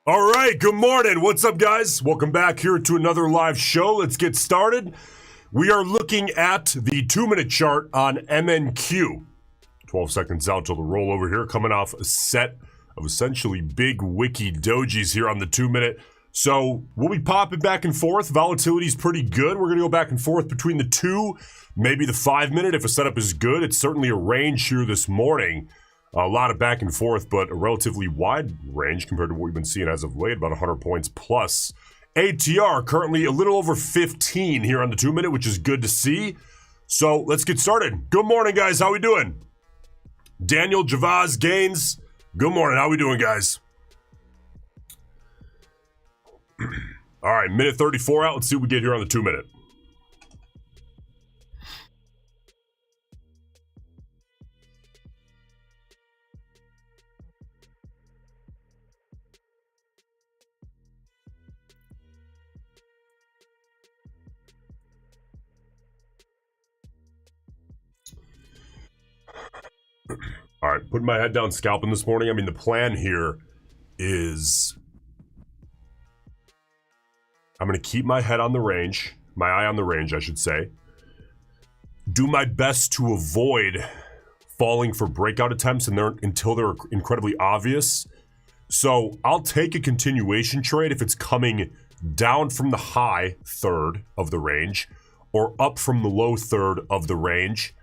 All right, good morning. What's up, guys? Welcome back here to another live show. Let's get started. We are looking at the 2-minute chart on MNQ. 12 seconds out till the rollover here, coming off a set of essentially big wiki dojis here on the 2-minute. So we'll be popping back and forth. Volatility's pretty good. We're going to go back and forth between the 2, maybe the 5-minute if a setup is good. It's certainly a range here this morning. A lot of back and forth, but a relatively wide range compared to what we've been seeing as of late, about 100 points plus. ATR currently a little over 15 here on the 2-minute, which is good to see. So let's get started. Good morning, guys. How we doing? Daniel, Javaz, Gaines. Good morning. How we doing, guys? All right, minute 34 out. Let's see what we get here on the 2-minute. All right, putting my head down scalping this morning. I mean, the plan here is I'm going to keep my head on the range, my eye on the range, I should say. Do my best to avoid falling for breakout attempts until they're incredibly obvious. So I'll take a continuation trade if it's coming down from the high third of the range or up from the low third of the range.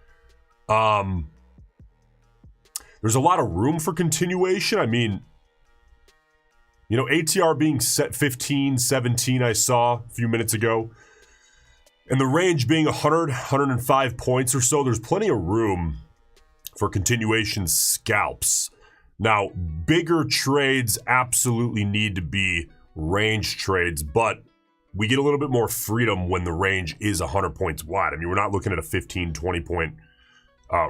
There's a lot of room for continuation. I mean, you know, ATR being set 15, 17, I saw a few minutes ago. And the range being 100, 105 points or so, there's plenty of room for continuation scalps. Now, bigger trades absolutely need to be range trades, but we get a little bit more freedom when the range is 100 points wide. I mean, we're not looking at a 15, 20 point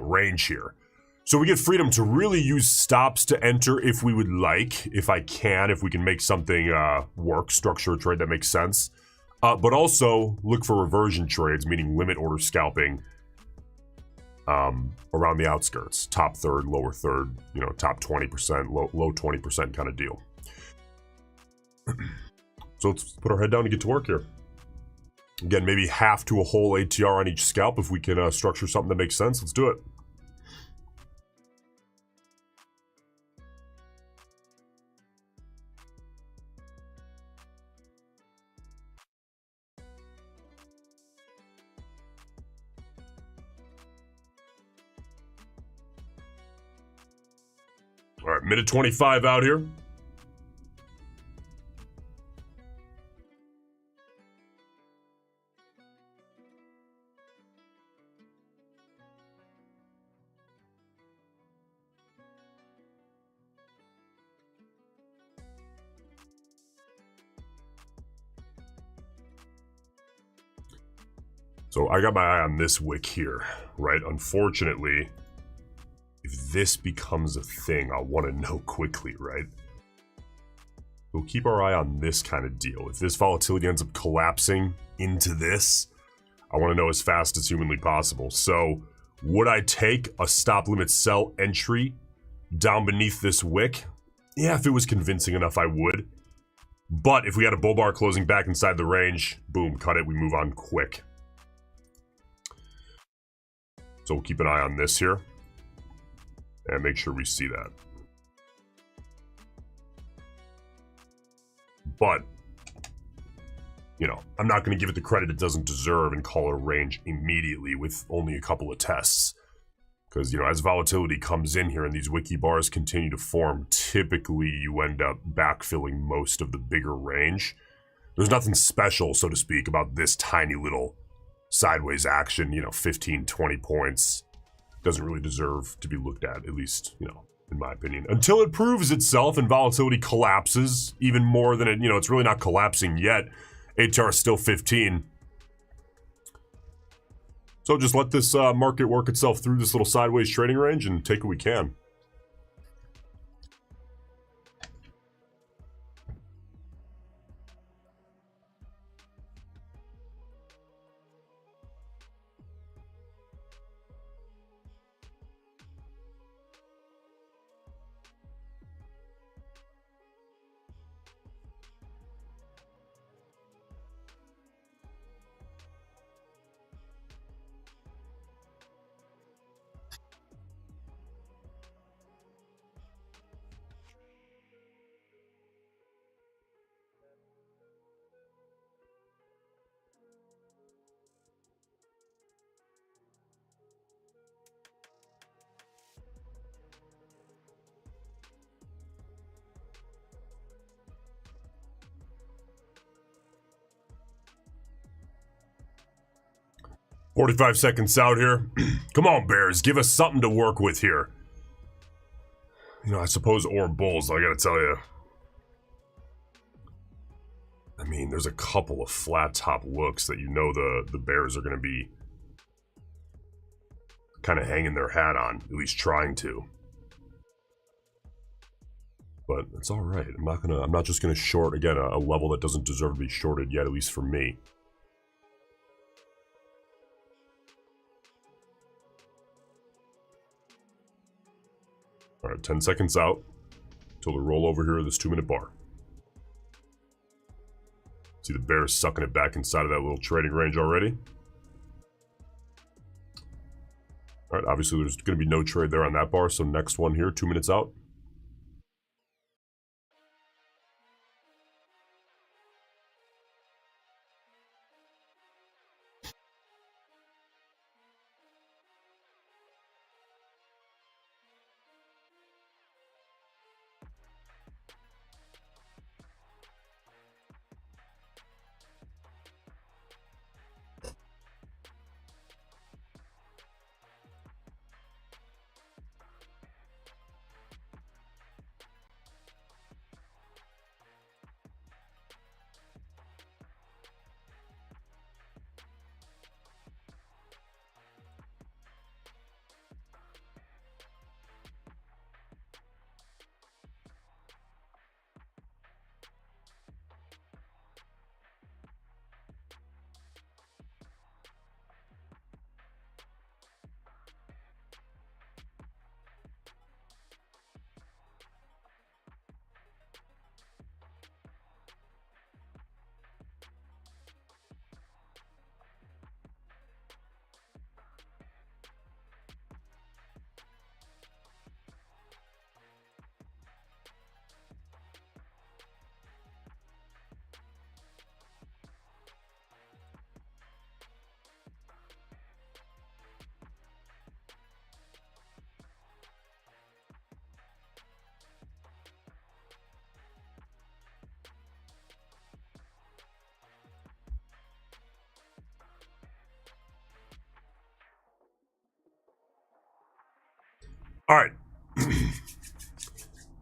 range here. So we get freedom to really use stops to enter if we would like, if we can make something work, structure a trade that makes sense. But also look for reversion trades, meaning limit order scalping around the outskirts, top third, lower third, you know, top 20%, low 20% kind of deal. So let's put our head down and get to work here. Again, maybe half to a whole ATR on each scalp if we can structure something that makes sense. Let's do it. All right, minute 25 out here. So I got my eye on this wick here, right? Unfortunately, if this becomes a thing, I'll want to know quickly, right? We'll keep our eye on this kind of deal. If this volatility ends up collapsing into this, I want to know as fast as humanly possible. So would I take a stop limit sell entry down beneath this wick? Yeah, if it was convincing enough, I would. But if we had a bull bar closing back inside the range, boom, cut it, we move on quick. So we'll keep an eye on this here and make sure we see that. But, you know, I'm not going to give it the credit it doesn't deserve and call a range immediately with only a couple of tests. Because, you know, as volatility comes in here and these wiki bars continue to form, typically you end up backfilling most of the bigger range. There's nothing special, so to speak, about this tiny little sideways action, you know, 15, 20 points. Doesn't really deserve to be looked at least, you know, in my opinion. Until it proves itself and volatility collapses even more than it, you know, it's really not collapsing yet. ATR is still 15. So just let this market work itself through this little sideways trading range and take what we can. 45 seconds out here. Come on, Bears. Give us something to work with here. You know, I suppose or bulls, I gotta tell you. I mean, there's a couple of flat top looks that you know the Bears are going to be kind of hanging their hat on, at least trying to. But it's all right. I'm not just gonna short again a level that doesn't deserve to be shorted yet, at least for me. All right, 10 seconds out till the roll over here of this 2-minute bar. See the Bears sucking it back inside of that little trading range already. All right, obviously there's going to be no trade there on that bar, so next one here, 2 minutes out. All right.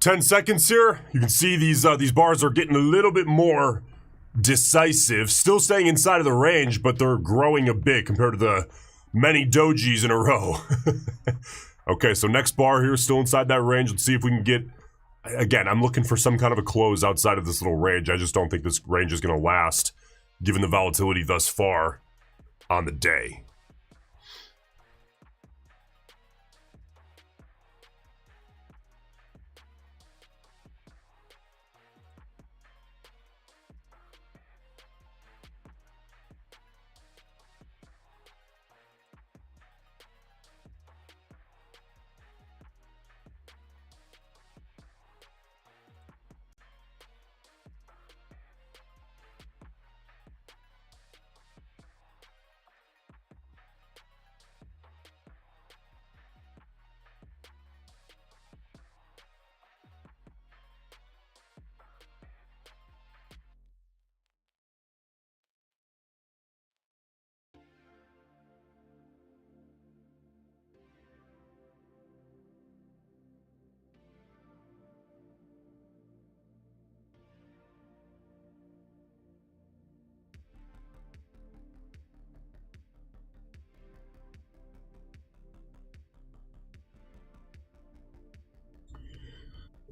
10 seconds here. You can see these bars are getting a little bit more decisive. Still staying inside of the range, but they're growing a bit compared to the many dojis in a row. Okay, so next bar here, still inside that range. Let's see if we can get... Again, I'm looking for some kind of a close outside of this little range. I just don't think this range is going to last, given the volatility thus far on the day.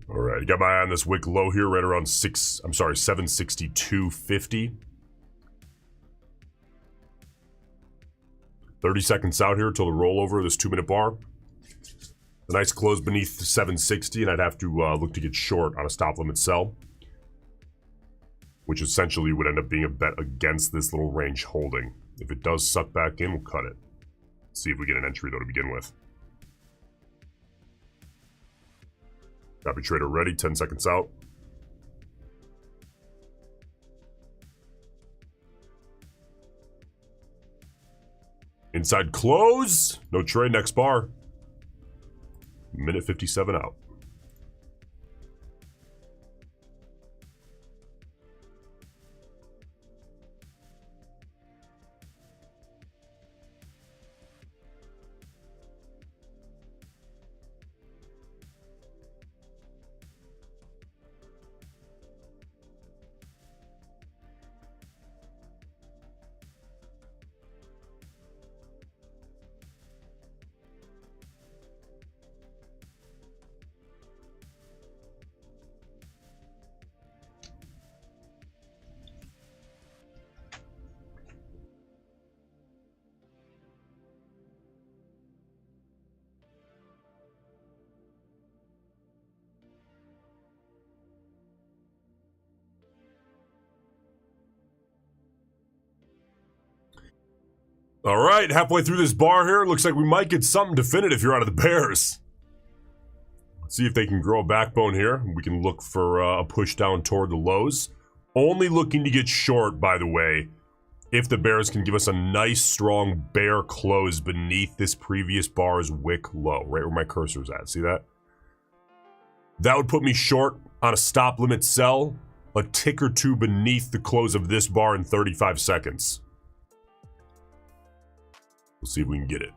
All right, got my eye on this wick low here, right around 762.50. 30 seconds out here till the rollover of this 2-minute bar. A nice close beneath 760, and I'd have to look to get short on a stop limit sell, which essentially would end up being a bet against this little range holding. If it does suck back in, we'll cut it. See if we get an entry, though, to begin with. Copy trader ready, 10 seconds out. Inside close. No trade, next bar. Minute 57 out. All right, halfway through this bar here, looks like we might get something definitive here out of the bears. Let's see if they can grow a backbone here. We can look for a push down toward the lows. Only looking to get short, by the way, if the bears can give us a nice, strong bear close beneath this previous bar's wick low, right where my cursor's at. See that? That would put me short on a stop limit sell, a tick or two beneath the close of this bar in 35 seconds. We'll see if we can get it.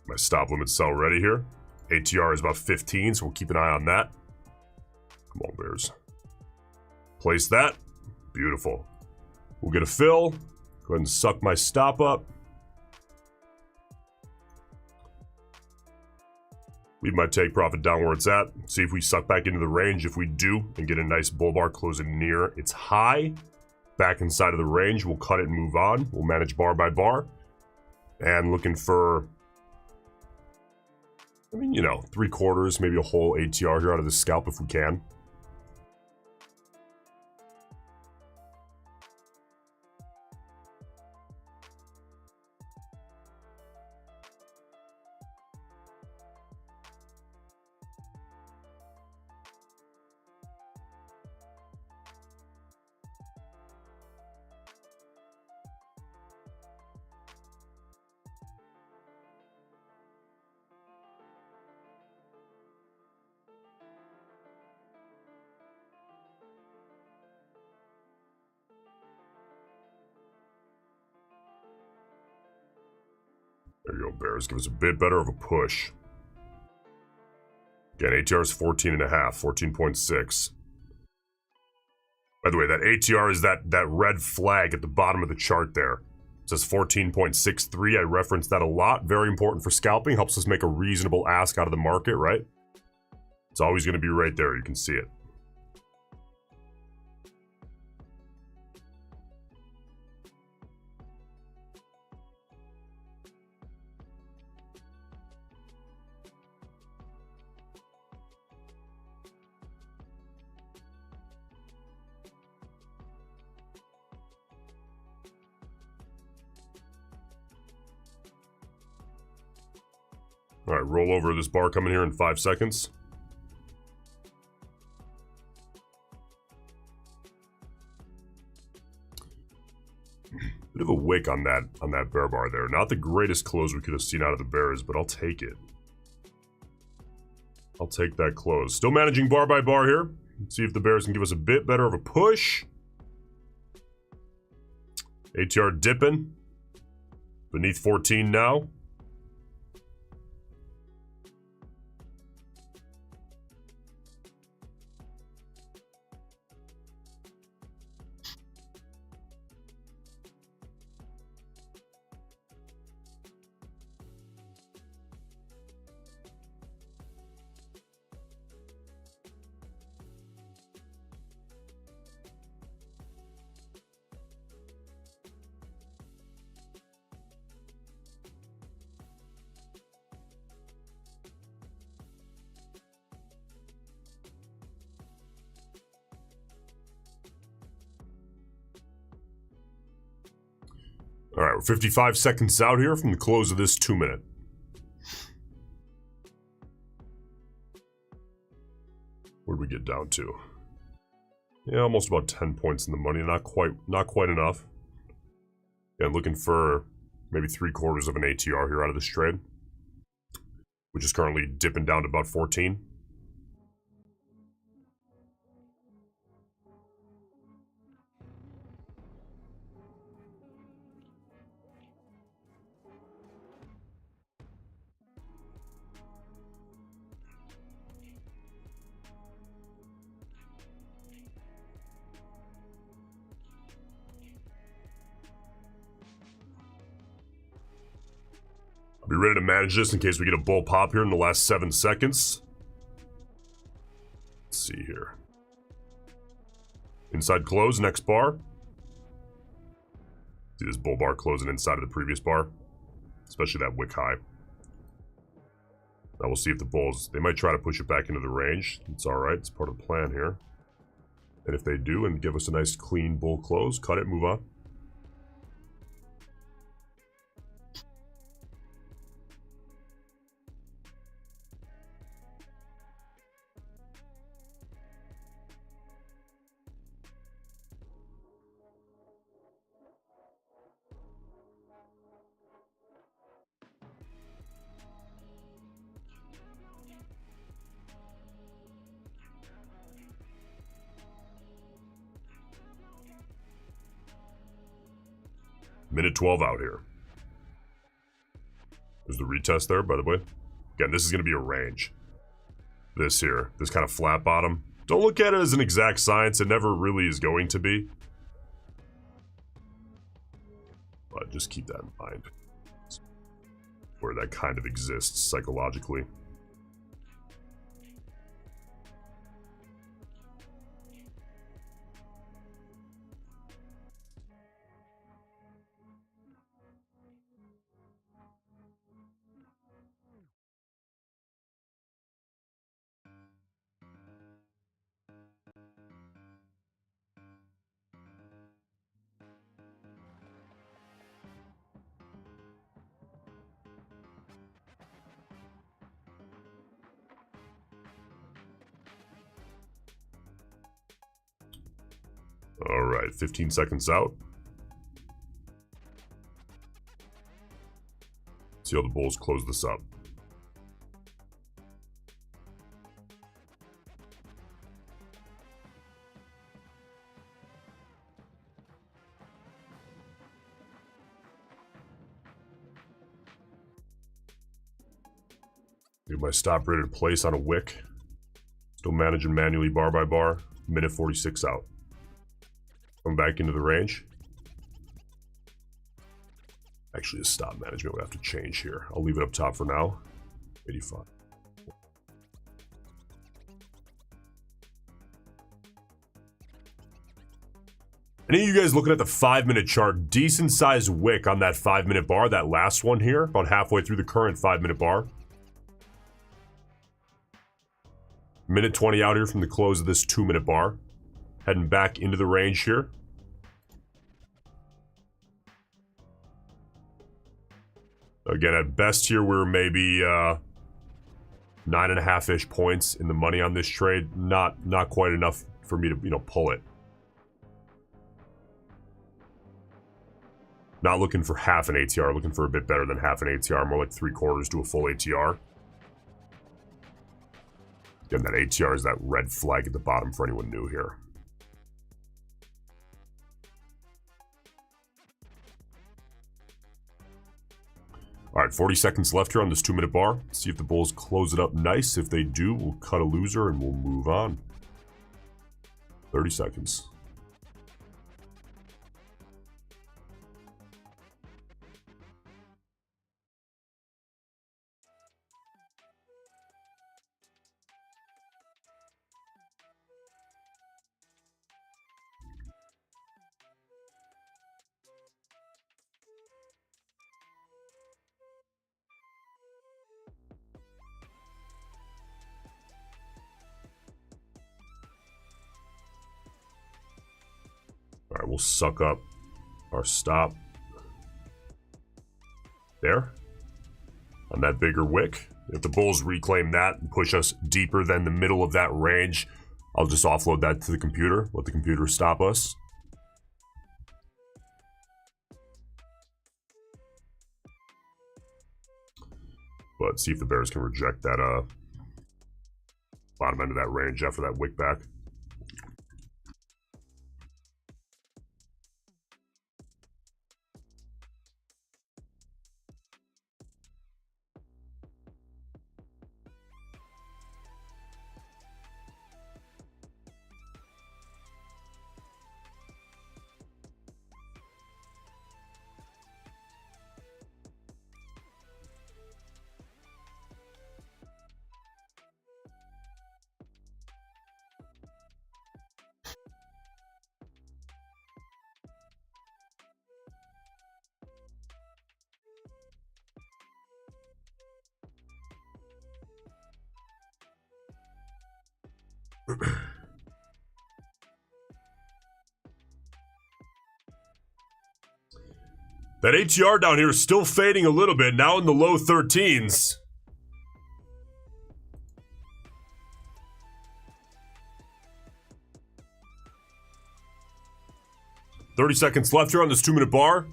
My stop limit sell ready here. ATR is about 15, so we'll keep an eye on that. Come on, bears. Place that. Beautiful. We'll get a fill. Go ahead and suck my stop up. Leave my take profit down where it's at. See if we suck back into the range. If we do, and get a nice bull bar closing near its high, back inside of the range, we'll cut it and move on. We'll manage bar by bar. And looking for, I mean, 3/4, maybe a whole ATR here out of the scalp if we can. There you go, bears. Give us a bit better of a push. Again, ATR is 14.5, 14.6. By the way, that ATR is that red flag at the bottom of the chart there. It says 14.63. I reference that a lot. Very important for scalping. Helps us make a reasonable ask out of the market, right? It's always going to be right there. You can see it. All right, roll over this bar coming here in 5 seconds. Bit of a wick on that bear bar there. Not the greatest close we could have seen out of the bears, but I'll take it. I'll take that close. Still managing bar by bar here. Let's see if the bears can give us a bit better of a push. ATR dipping. Beneath 14 now. All right, we're 55 seconds out here from the close of this 2 minute. Where did we get down to? Yeah, almost about 10 points in the money. Not quite enough. And looking for maybe 3/4 of an ATR here out of this trade, which is currently dipping down to about 14. I'll be ready to manage this in case we get a bull pop here in the last 7 seconds. Let's see here. Inside close, next bar. See this bull bar closing inside of the previous bar, especially that wick high. Now we'll see if the bulls, they might try to push it back into the range. It's all right, it's part of the plan here. And if they do and give us a nice clean bull close, cut it, move on. Minute 12 out here. There's the retest there, by the way. Again, this is going to be a range. This here, this kind of flat bottom. Don't look at it as an exact science. It never really is going to be. But just keep that in mind. Where that kind of exists psychologically. All right, 15 seconds out. See how the bulls close this up. Get my stop ready to place on a wick. Still managing manually bar by bar. Minute 46 out. Come back into the range. Actually, the stop management would have to change here. I'll leave it up top for now. 85. Any of you guys looking at the 5-minute chart, decent sized wick on that 5-minute bar, that last one here, about halfway through the current 5-minute bar. Minute 20 out here from the close of this 2-minute bar. Heading back into the range here. Again, at best here, we're maybe 9.5-ish points in the money on this trade. Not quite enough for me to, pull it. Not looking for half an ATR, looking for a bit better than half an ATR, more like 3/4 to a full ATR. Again, that ATR is that red flag at the bottom for anyone new here. All right, 40 seconds left here on this 2-minute bar. See if the bulls close it up nice. If they do, we'll cut a loser and we'll move on. 30 seconds. All right, we'll suck up our stop there on that bigger wick. If the bulls reclaim that and push us deeper than the middle of that range, I'll just offload that to the computer, let the computer stop us. But see if the bears can reject that bottom end of that range after that wick back. That ATR down here is still fading a little bit, now in the low 13s. $30 seconds left here on this 2-minute bar.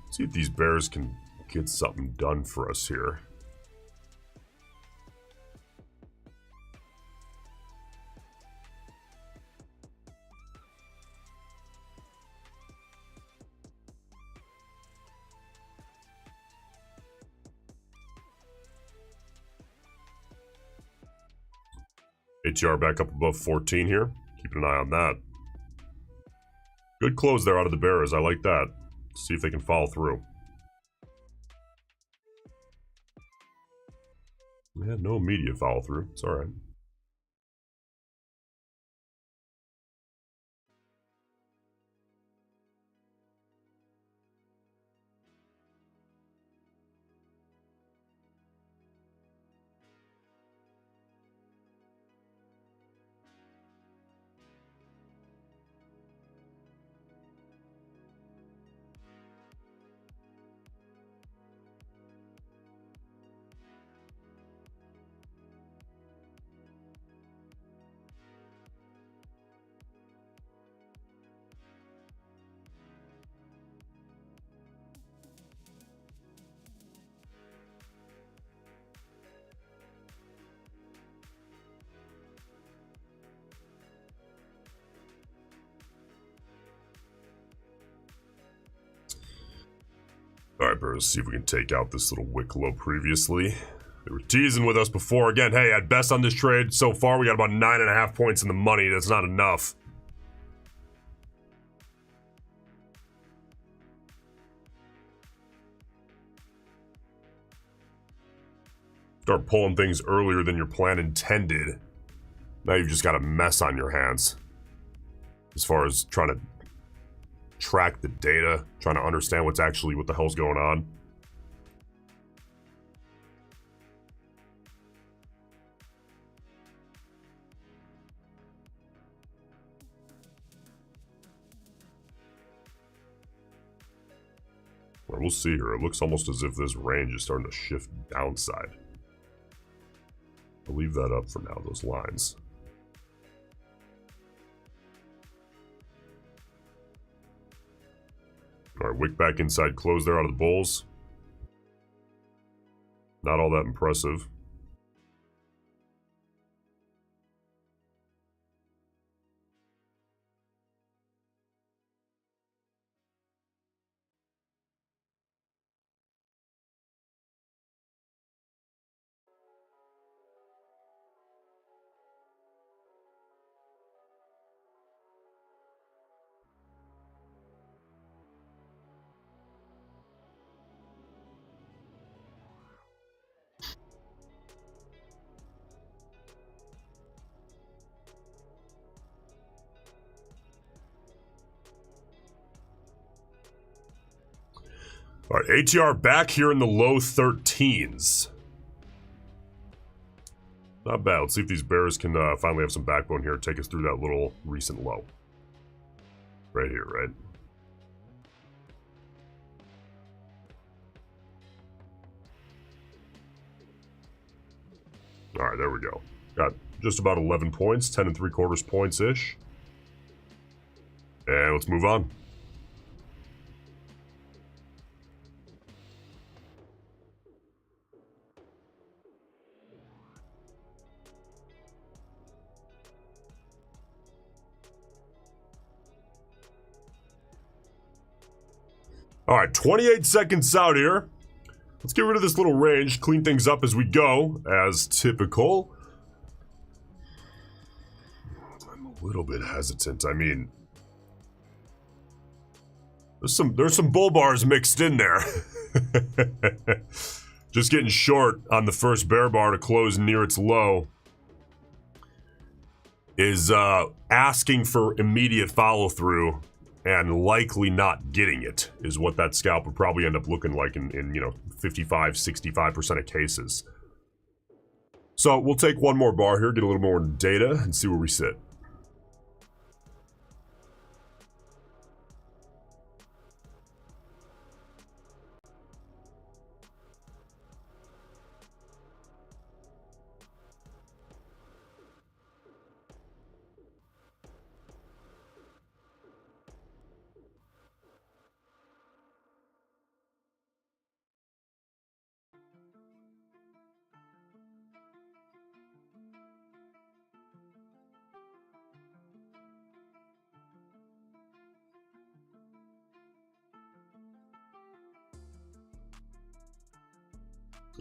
Let's see if these bears can get something done for us here. ATR back up above 14 here. Keeping an eye on that. Good close there out of the bears. I like that. See if they can follow through. We had no immediate follow through. It's all right. Alright, Bears, see if we can take out this little wick low previously. They were teasing with us before. Again, hey, at best on this trade so far, we got about 9.5 points in the money. That's not enough. Start pulling things earlier than your plan intended. Now you've just got a mess on your hands. As far as trying to track the data, trying to understand what the hell's going on. Well, we'll see here. It looks almost as if this range is starting to shift downside. I'll leave that up for now, those lines. All right, wick back inside close there out of the bulls. Not all that impressive. All right, ATR back here in the low 13s. Not bad. Let's see if these bears can finally have some backbone here, take us through that little recent low. Right here, right? All right, there we go. Got just about 11 points, 10 3/4 points-ish. And let's move on. All right, 28 seconds out here. Let's get rid of this little range, clean things up as we go, as typical. I'm a little bit hesitant. I mean, there's some bull bars mixed in there. Just getting short on the first bear bar to close near its low is asking for immediate follow-through and likely not getting it is what that scalp would probably end up looking like in 55, 65% of cases. So we'll take one more bar here, get a little more data, and see where we sit.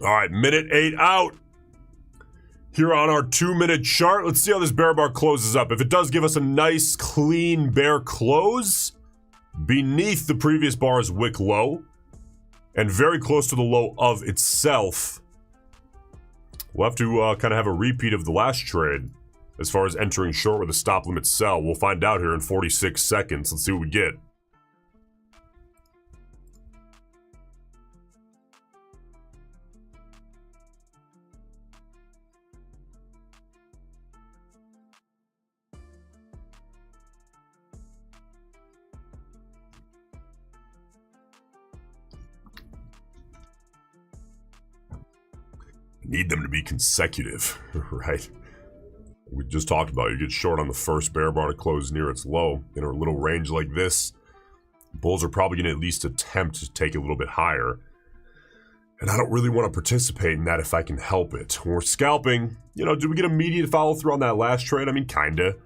All right, minute 8 out. Here on our 2-minute chart, let's see how this bear bar closes up. If it does give us a nice, clean bear close, beneath the previous bar's wick low, and very close to the low of itself, we'll have to kind of have a repeat of the last trade as far as entering short with a stop limit sell. We'll find out here in 46 seconds. Let's see what we get. Need them to be consecutive, right? We just talked about, you get short on the first bear bar to close near its low. In a little range like this, bulls are probably going to at least attempt to take it a little bit higher. And I don't really want to participate in that if I can help it. When we're scalping, you know, did we get immediate follow through on that last trade? I mean, kinda.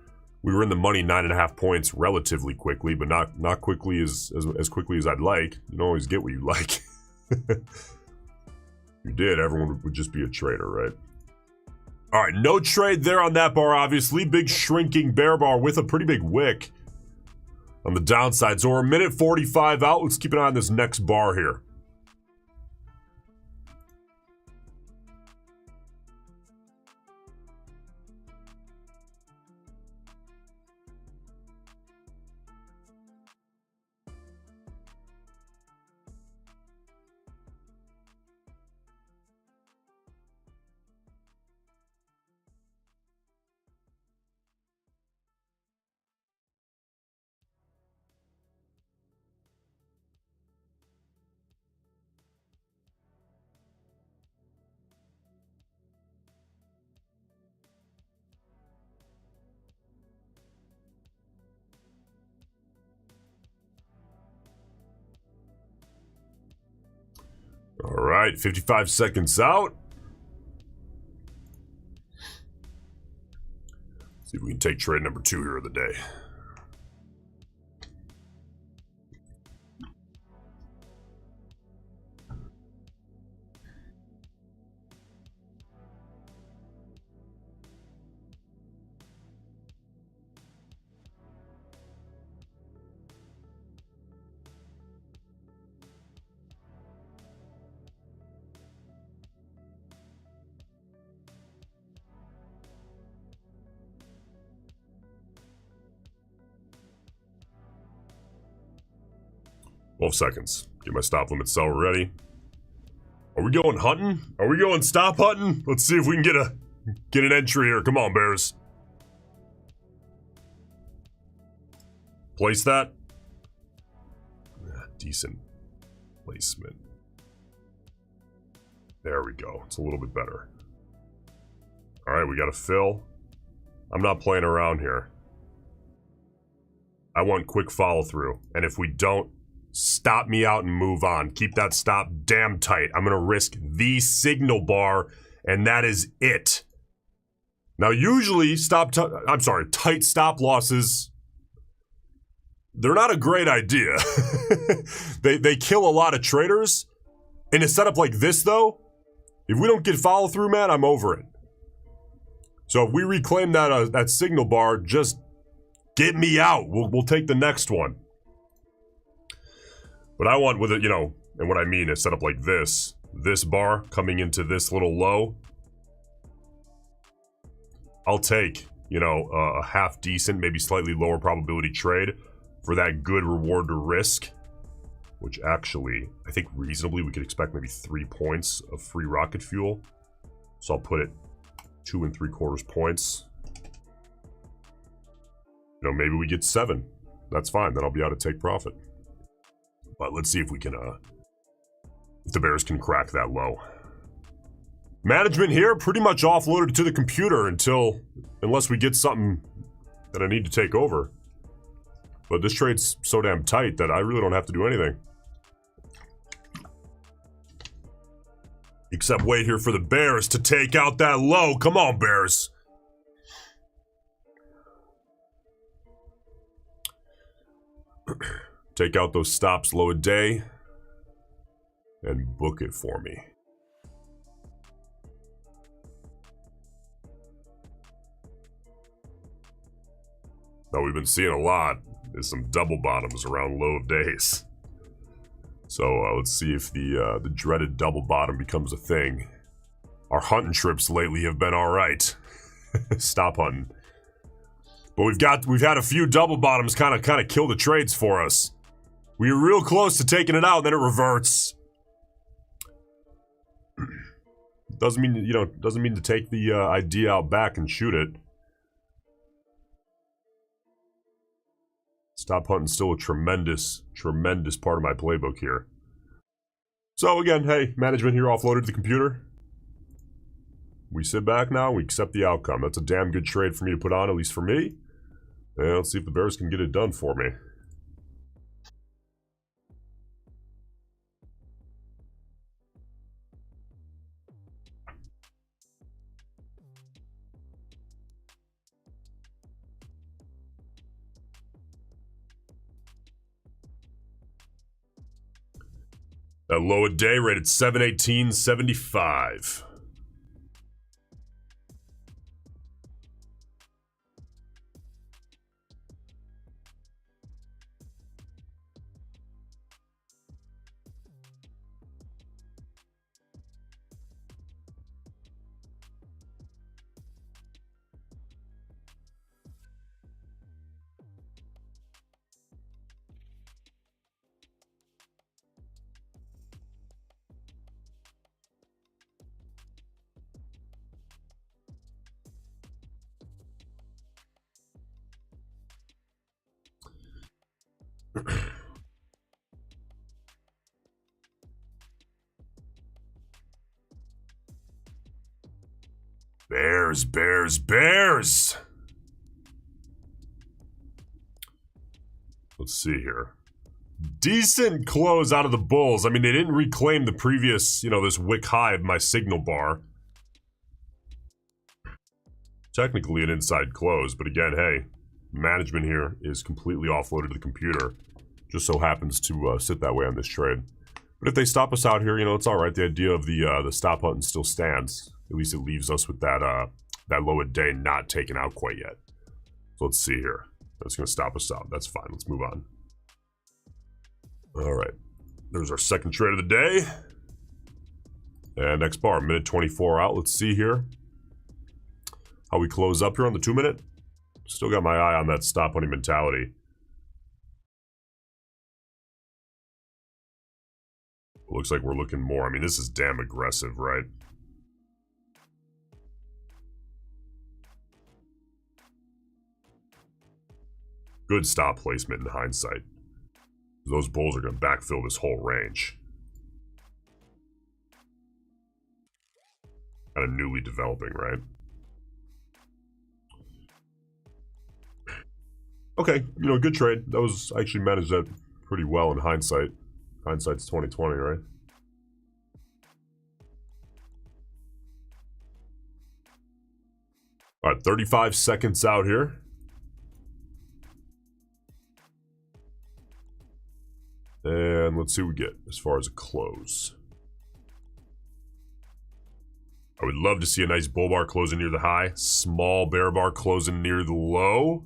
We were in the money 9.5 points relatively quickly, but not quickly as quickly as I'd like. You don't always get what you like. If you did, everyone would just be a trader, right? All right, no trade there on that bar, obviously. Big shrinking bear bar with a pretty big wick on the downside. So we're a minute 45 out. Let's keep an eye on this next bar here. All right, 55 seconds out. See if we can take trade number 2 here of the day. Seconds. Get my stop limit sell ready. Are we going hunting? Are we going stop hunting? Let's see if we can get an entry here. Come on, bears. Place that. Decent placement. There we go. It's a little bit better. All right, we got a fill. I'm not playing around here. I want quick follow through. And if we don't, stop me out and move on. Keep that stop damn tight. I'm going to risk the signal bar, and that is it. Now, usually, tight stop losses, they're not a great idea. they kill a lot of traders. In a setup like this, though, if we don't get follow through, man, I'm over it. So if we reclaim that signal bar, just get me out. We'll take the next one. But I want with it, you know, and what I mean is set up like this bar coming into this little low. I'll take, you know, a half decent, maybe slightly lower probability trade for that good reward to risk, which actually, I think reasonably we could expect maybe 3 points of free rocket fuel. So I'll put it 2 3/4 points. You know, maybe we get 7. That's fine. Then I'll be able to take profit. But let's see if we can, if the bears can crack that low. Management here pretty much offloaded to the computer unless we get something that I need to take over. But this trade's so damn tight that I really don't have to do anything. Except wait here for the bears to take out that low. Come on, bears. Take out those stops low a day and book it for me. Now we've been seeing a lot is some double bottoms around low of days. So let's see if the dreaded double bottom becomes a thing. Our hunting trips lately have been all right. Stop hunting. But we've had a few double bottoms kind of kill the trades for us. We were real close to taking it out, and then it reverts. Doesn't mean to take the idea out back and shoot it. Stop hunting's still a tremendous part of my playbook here. So again, hey, management here offloaded to the computer. We sit back now, we accept the outcome. That's a damn good trade for me to put on, at least for me. And let's see if the bears can get it done for me. That low a day rated 718.75. Bears, bears, bears! Let's see here. Decent close out of the bulls. I mean, they didn't reclaim the previous, this wick high of my signal bar. Technically an inside close, but again, hey, management here is completely offloaded to the computer. Just so happens to sit that way on this trade. But if they stop us out here, it's all right. The idea of the stop hunting still stands. At least it leaves us with that low a day not taken out quite yet. So let's see here. That's going to stop us out. That's fine. Let's move on. All right. There's our second trade of the day. And next bar, minute 24 out. Let's see here how we close up here on the 2 minute. Still got my eye on that stop hunting mentality. Looks like we're looking more. I mean, this is damn aggressive, right? Good stop placement in hindsight. Those bulls are going to backfill this whole range. Kind of newly developing, right? Okay, good trade. That was, I actually managed that pretty well in hindsight. Hindsight's 20/20, right? All right, 35 seconds out here. And let's see what we get as far as a close. I would love to see a nice bull bar closing near the high. Small bear bar closing near the low.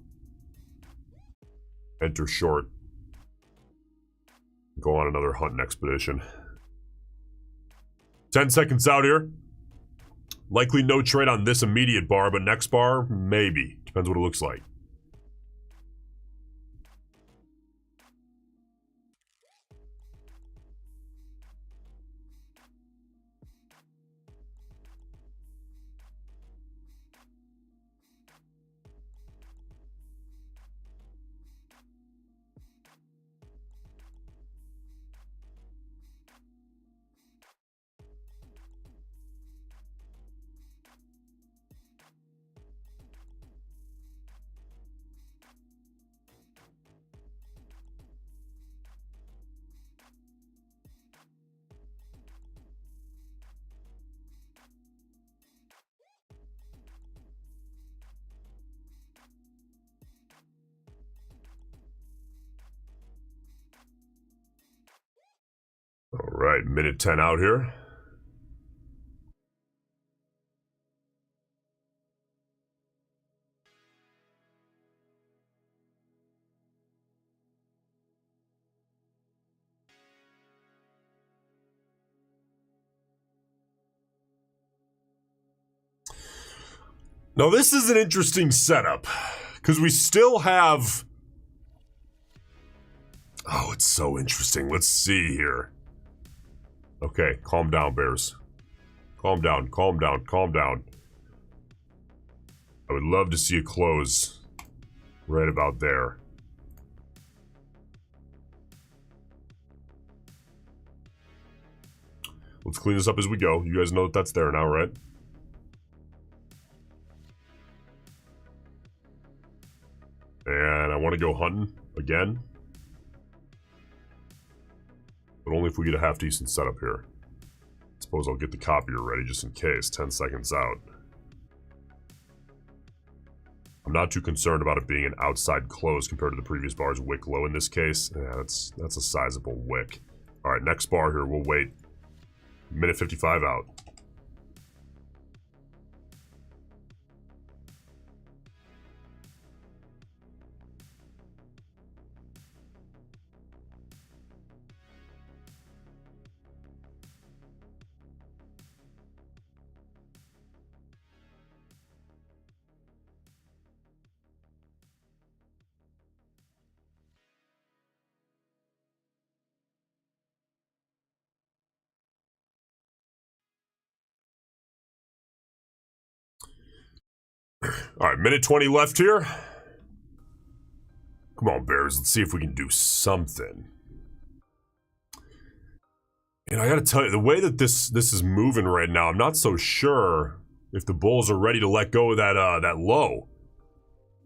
Enter short. Go on another hunting expedition. 10 seconds out here. Likely no trade on this immediate bar, but next bar, maybe. Depends what it looks like. All right, minute 10 out here. Now, this is an interesting setup because we still have... Oh, it's so interesting. Let's see here. Okay, calm down, bears. Calm down, calm down, calm down. I would love to see a close right about there. Let's clean this up as we go. You guys know that that's there now, right? And I want to go hunting again. But only if we get a half-decent setup here. I suppose I'll get the copier ready just in case. 10 seconds out. I'm not too concerned about it being an outside close compared to the previous bar's wick low in this case. Yeah, that's a sizable wick. All right, next bar here. We'll wait. Minute 55 out. All right, minute 20 left here. Come on, Bears. Let's see if we can do something. And I got to tell you, the way that this is moving right now, I'm not so sure if the Bulls are ready to let go of that low.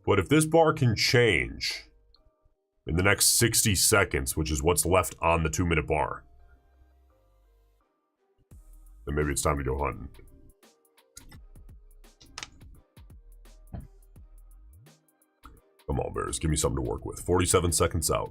But if this bar can change in the next 60 seconds, which is what's left on the 2-minute bar, then maybe it's time to go hunting. Come on, Bears. Give me something to work with. 47 seconds out.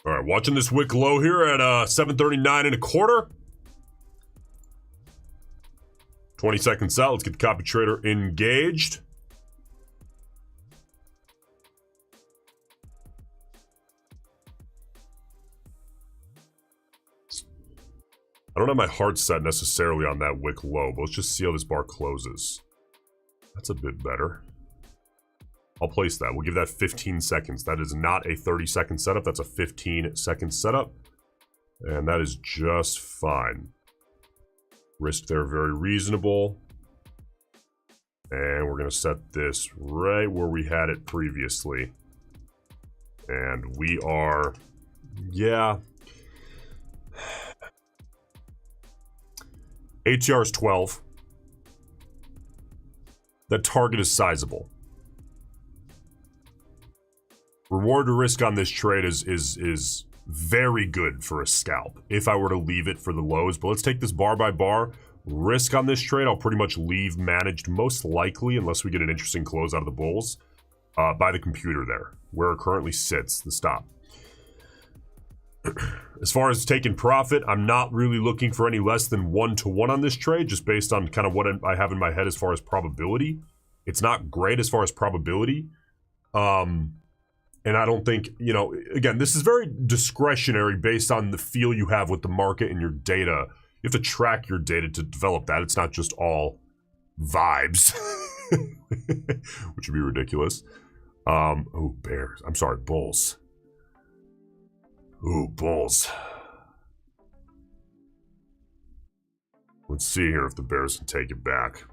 All right, watching this wick low here at 739.25. 20 seconds out. Let's get the copy trader engaged. I don't have my heart set necessarily on that wick low, but let's just see how this bar closes. That's a bit better. I'll place that. We'll give that 15 seconds. That is not a 30-second setup. That's a 15-second setup. And that is just fine. Risk there very reasonable. And we're going to set this right where we had it previously. And we are, yeah. ATR is 12. That target is sizable. Reward to risk on this trade is very good for a scalp if I were to leave it for the lows. But let's take this bar by bar. Risk on this trade, I'll pretty much leave managed, most likely, unless we get an interesting close out of the bulls, by the computer there, where it currently sits, the stop. As far as taking profit, I'm not really looking for any less than 1-to-1 on this trade, just based on kind of what I have in my head as far as probability. It's not great as far as probability. And I don't think, you know, again, this is very discretionary based on the feel you have with the market and your data. You have to track your data to develop that. It's not just all vibes, which would be ridiculous. Oh, Bears. I'm sorry, Bulls. Ooh, Bulls. Let's see here if the Bears can take it back.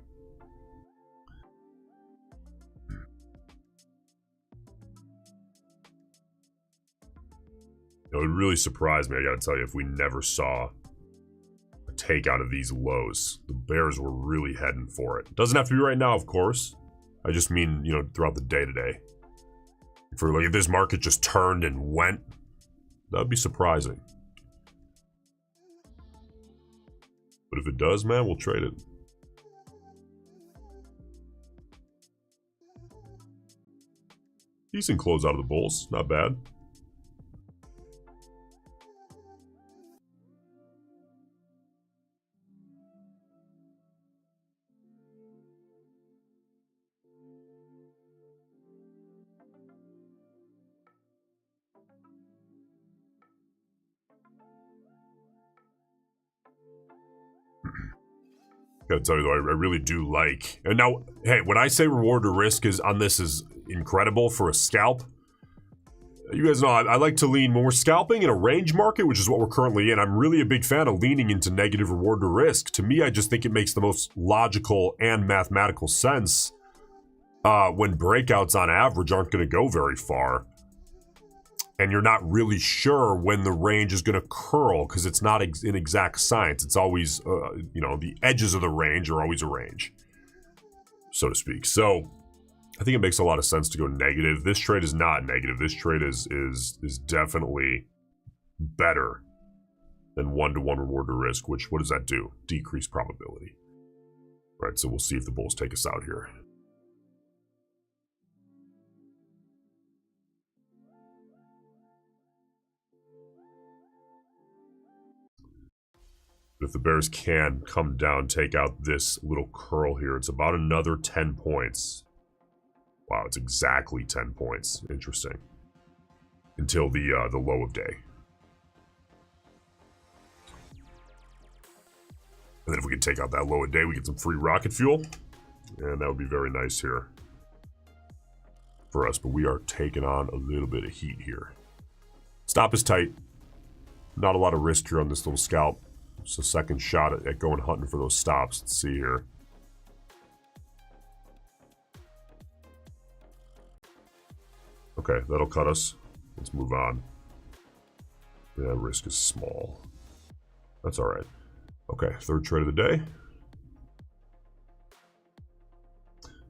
It would really surprise me, I gotta tell you, if we never saw a take out of these lows. The Bears were really heading for it. Doesn't have to be right now, of course. I just mean, you know, throughout the day today. For like if this market just turned and went, that would be surprising. But if it does, man, we'll trade it. Decent close out of the bulls, not bad. Gotta tell you though, I really do like. And now, hey, when I say reward to risk is on this is incredible for a scalp. You guys know I like to lean when we're scalping in a range market, which is what we're currently in. I'm really a big fan of leaning into negative reward to risk. To me, I just think it makes the most logical and mathematical sense when breakouts on average aren't going to go very far. And you're not really sure when the range is going to curl because it's not an exact science. It's always, you know, the edges of the range are always a range, so to speak. So I think it makes a lot of sense to go negative. This trade is not negative. This trade is definitely better than 1-to-1 reward to risk, which, what does that do? Decrease probability. Right, so we'll see if the bulls take us out here. If the bears can come down, take out this little curl here, it's about another 10 points. Wow, it's exactly 10 points. Interesting. Until the low of day. And then if we can take out that low of day, we get some free rocket fuel. And that would be very nice here for us. But we are taking on a little bit of heat here. Stop is tight. Not a lot of risk here on this little scalp. Just a second shot at going hunting for those stops. Let's see here. Okay, that'll cut us. Let's move on. Yeah, risk is small. That's all right. Okay, third trade of the day.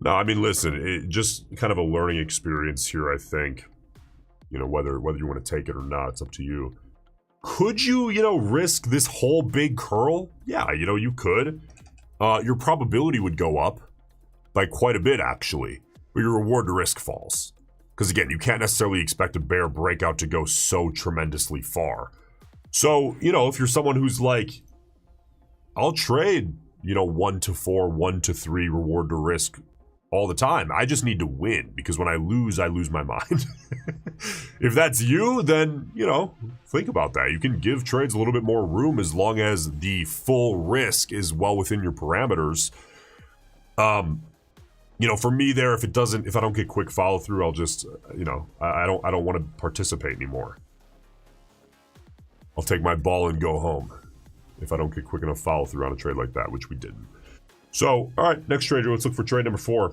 No, I mean, listen, it just kind of a learning experience here, I think. You know, whether you want to take it or not, it's up to you. Could you, risk this whole big curl? Yeah, you could. Your probability would go up by quite a bit, actually. But your reward to risk falls. Because, again, you can't necessarily expect a bear breakout to go so tremendously far. So, if you're someone who's like, I'll trade, 1-to-4, 1-to-3 reward to risk all the time. I just need to win, because when I lose my mind. If that's you, then, think about that. You can give trades a little bit more room as long as the full risk is well within your parameters. For me there, if I don't get quick follow through, I'll just, I don't want to participate anymore. I'll take my ball and go home if I don't get quick enough follow through on a trade like that, which we didn't. So, all right, next trader, let's look for trade number 4.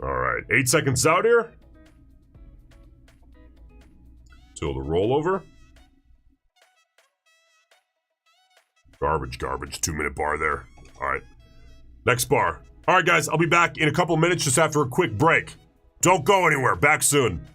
All right, 8 seconds out here. Till the rollover. Garbage. 2-minute bar there. All right, next bar. All right, guys, I'll be back in a couple minutes just after a quick break. Don't go anywhere. Back soon.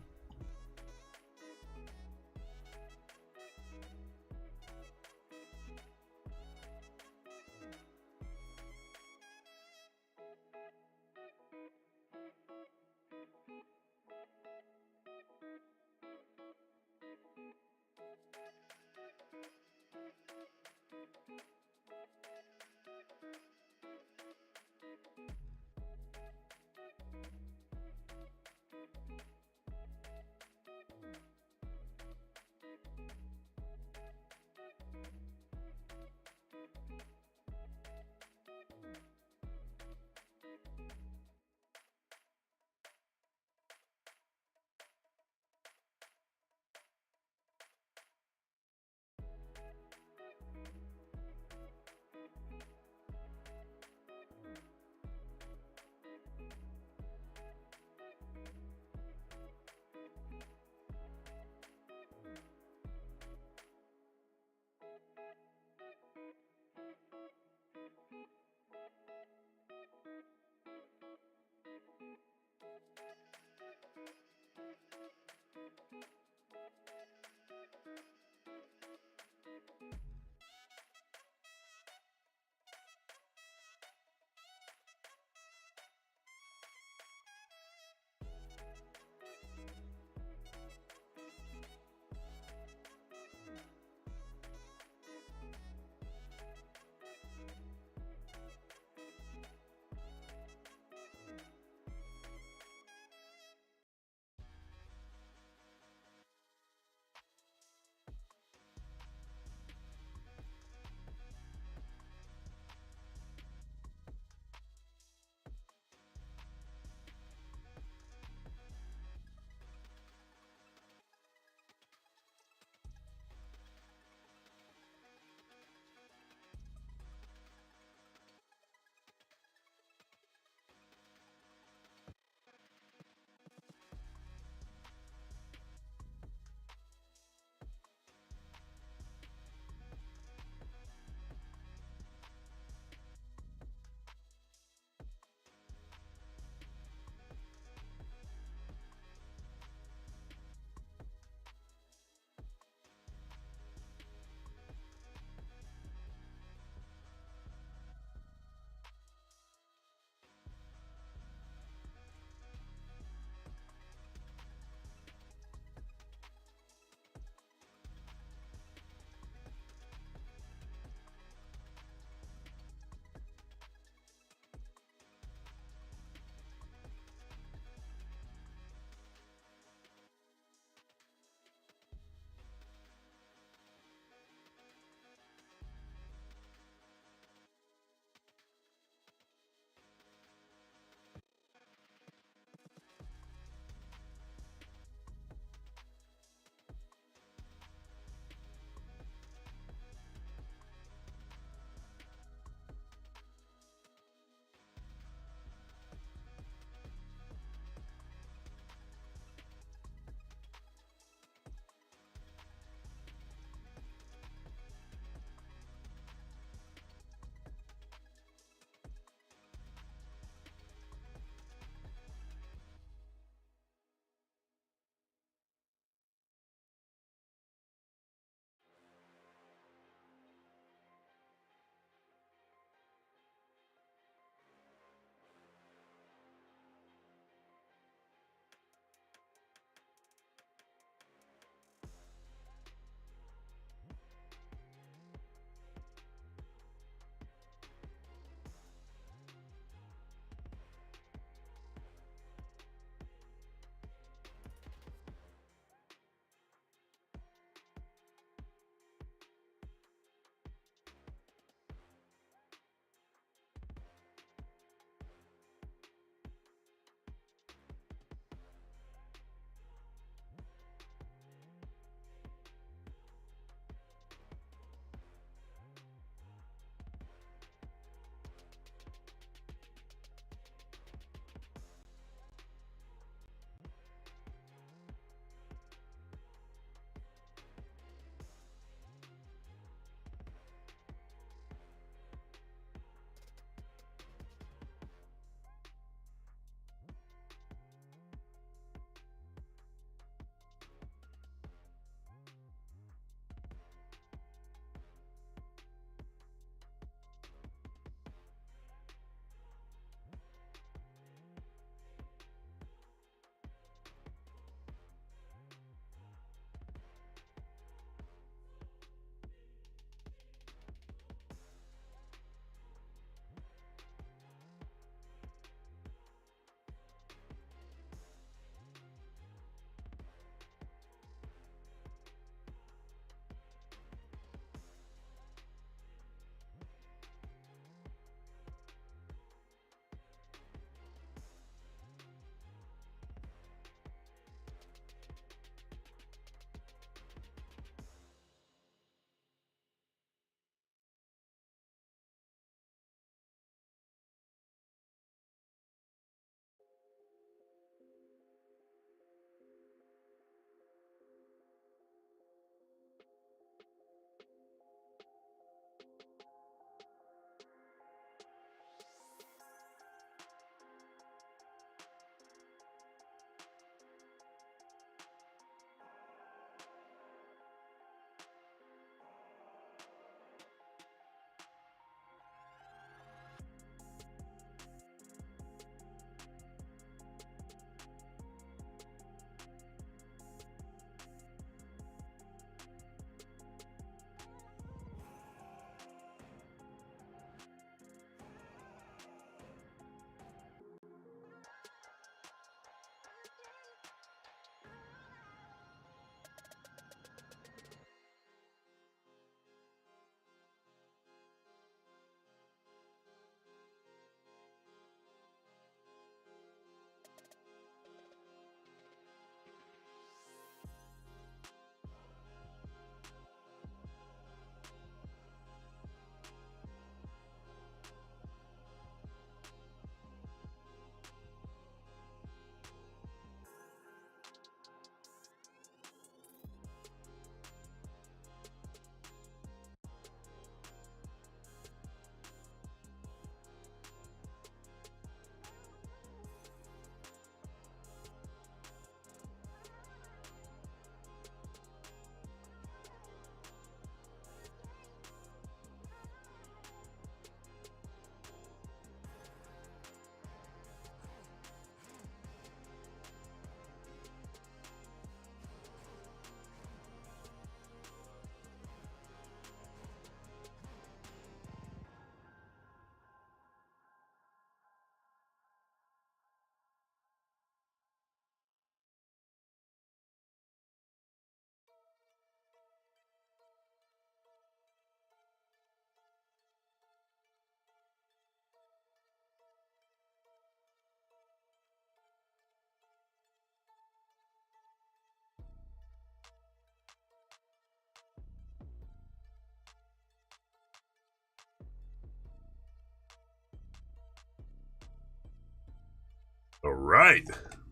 right.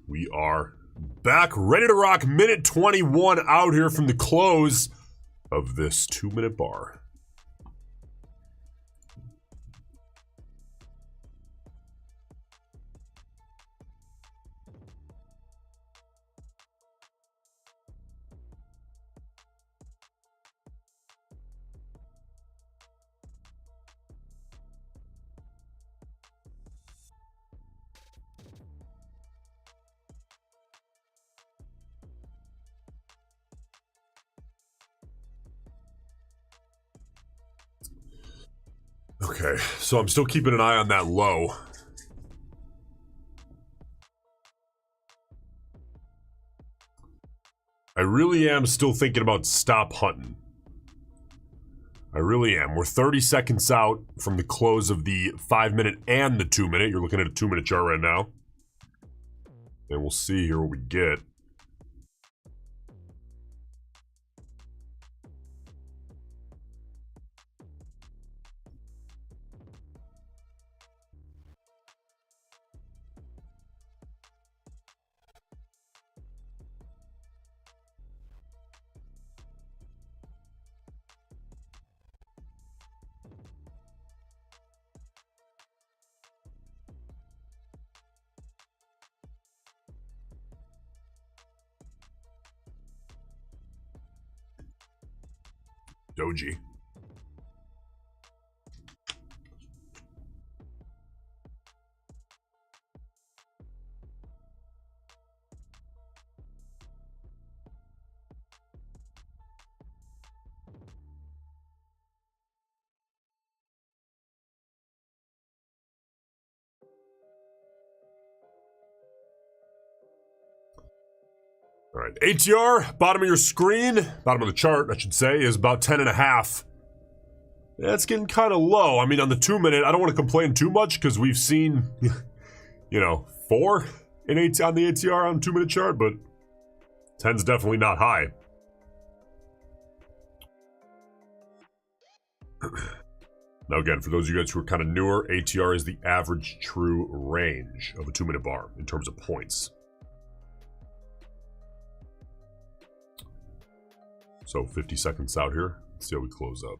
We are back, ready to rock. Minute 21 out here from the close of this 2-minute bar. Okay, so I'm still keeping an eye on that low. I really am still thinking about stop hunting. I really am. We're 30 seconds out from the close of the 5-minute and the 2-minute. You're looking at a 2-minute chart right now. And we'll see here what we get. Doji. All right, ATR, bottom of your screen, bottom of the chart, I should say, is about 10.5. That's getting kind of low. I mean, on the 2-minute, I don't want to complain too much because we've seen, 4 on the ATR on 2-minute chart, but 10's definitely not high. Now again, for those of you guys who are kind of newer, ATR is the average true range of a 2-minute bar in terms of points. So 50 seconds out here. Let's see how we close up.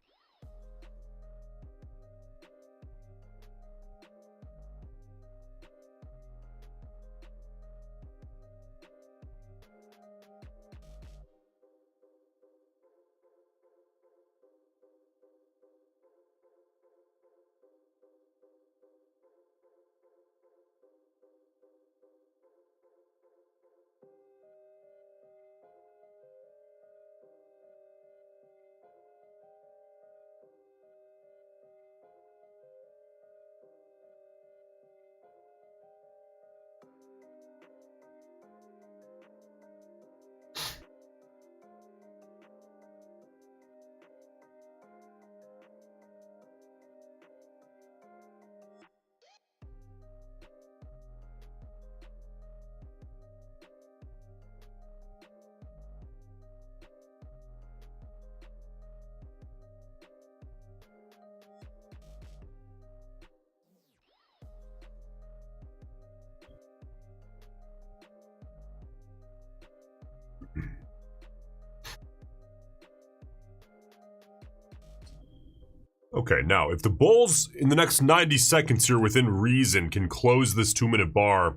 Okay, now, if the Bulls in the next 90 seconds here within reason can close this 2-minute bar,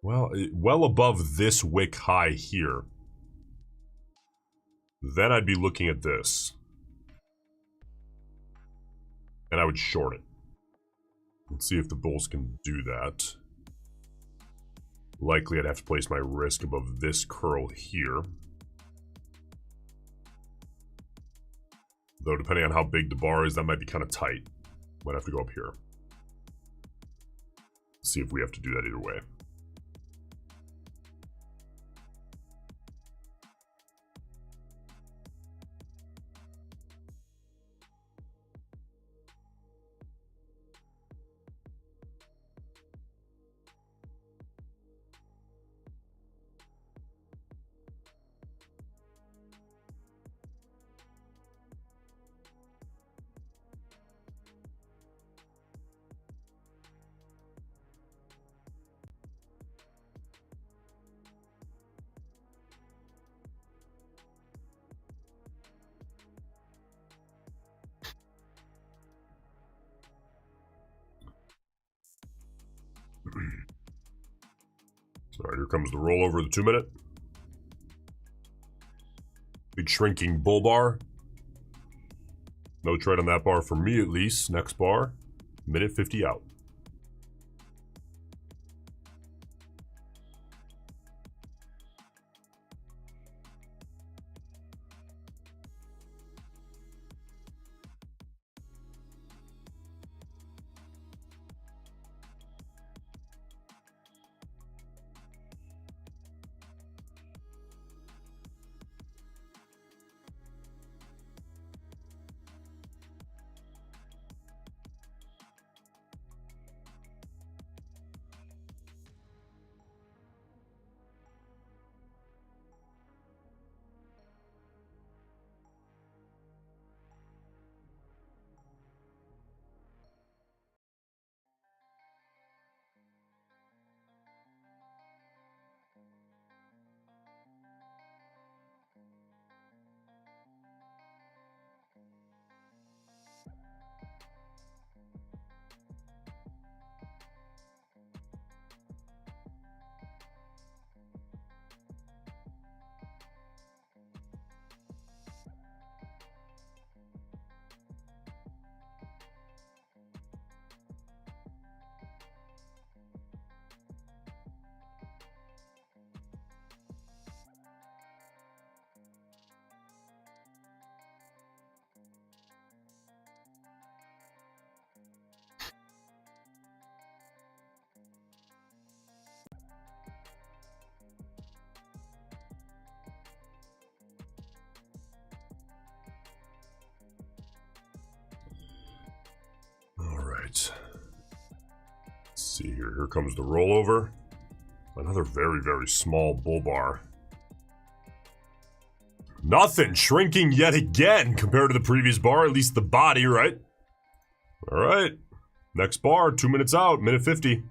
well above this wick high here, then I'd be looking at this. And I would short it. Let's see if the Bulls can do that. Likely I'd have to place my risk above this curl here. Though depending on how big the bar is, that might be kind of tight. Might have to go up here. See if we have to do that either way. here comes the rollover of the 2 minute. Big shrinking bull bar. No trade on that bar for me at least. Next bar, minute 50 out. Let's see here. Here comes the rollover. Another very, very small bull bar. Nothing. Shrinking yet again compared to the previous bar, at least the body, right? All right. Next bar, 2 minutes out, minute 50.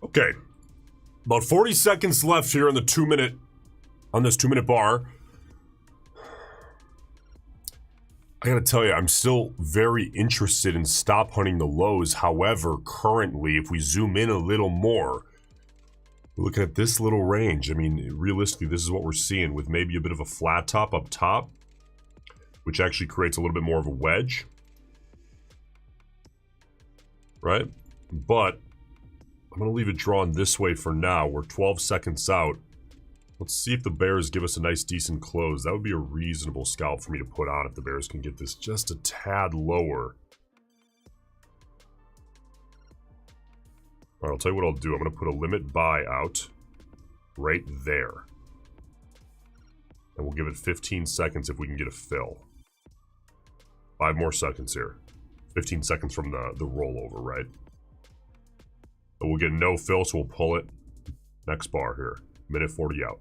Okay, about 40 seconds left here on the 2 minute, on this 2 minute bar. I gotta tell you, I'm still very interested in stop hunting the lows. However, currently, if we zoom in a little more, looking at this little range, I mean, realistically, this is what we're seeing with maybe a bit of a flat top up top, which actually creates a little bit more of a wedge, right? But I'm going to leave it drawn this way for now. We're 12 seconds out. Let's see if the bears give us a nice, decent close. That would be a reasonable scalp for me to put on if the bears can get this just a tad lower. All right, I'll tell you what I'll do. I'm going to put a limit buy out right there. And we'll give it 15 seconds if we can get a fill. 5 more seconds here. 15 seconds from the rollover, right? But we'll get no fill, so we'll pull it. Next bar here. Minute 40 out.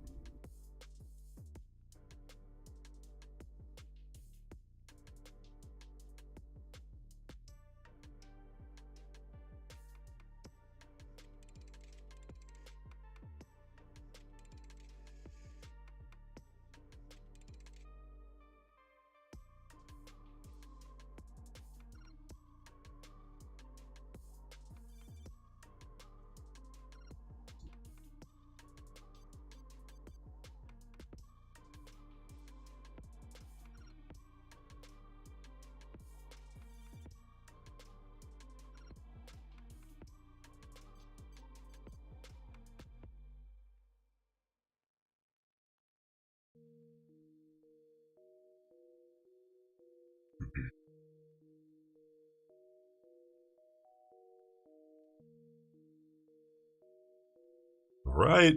All right.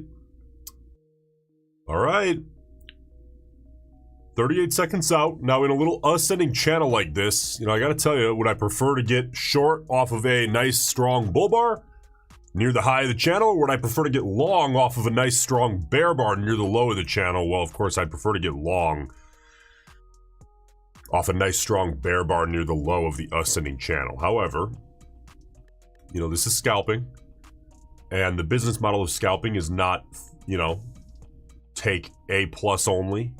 All right. 38 seconds out. Now, in a little ascending channel like this, I got to tell you, would I prefer to get short off of a nice, strong bull bar near the high of the channel, or would I prefer to get long off of a nice, strong bear bar near the low of the channel? Well, of course, I'd prefer to get long off a nice, strong bear bar near the low of the ascending channel. However, this is scalping, and the business model of scalping is not, take A plus only.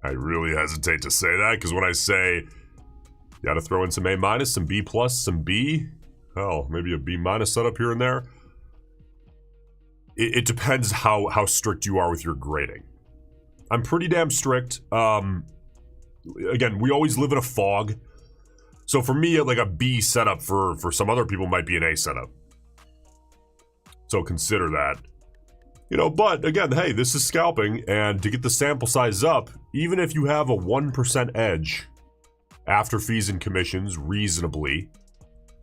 I really hesitate to say that, because when I say you got to throw in some A minus, some B plus, some B, hell, maybe a B minus setup here and there. It depends how strict you are with your grading. I'm pretty damn strict. Again, we always live in a fog. So for me, like a B setup for some other people might be an A setup. So consider that. But again, hey, this is scalping, and to get the sample size up, even if you have a 1% edge after fees and commissions, reasonably,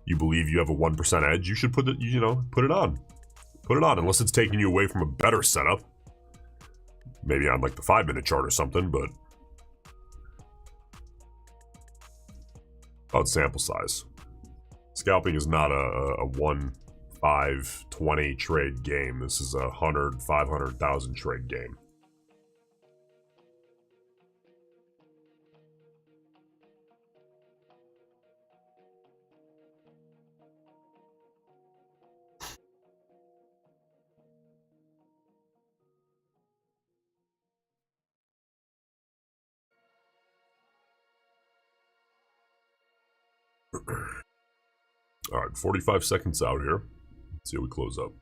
you believe you have a 1% edge, you should put it on. Put it on, unless it's taking you away from a better setup. Maybe on like the 5-minute chart or something, but about sample size. Scalping is not a 1, 5, 20 trade game. This is a 100, 500,000 trade game. All right, 45 seconds out here. Let's see how we close up.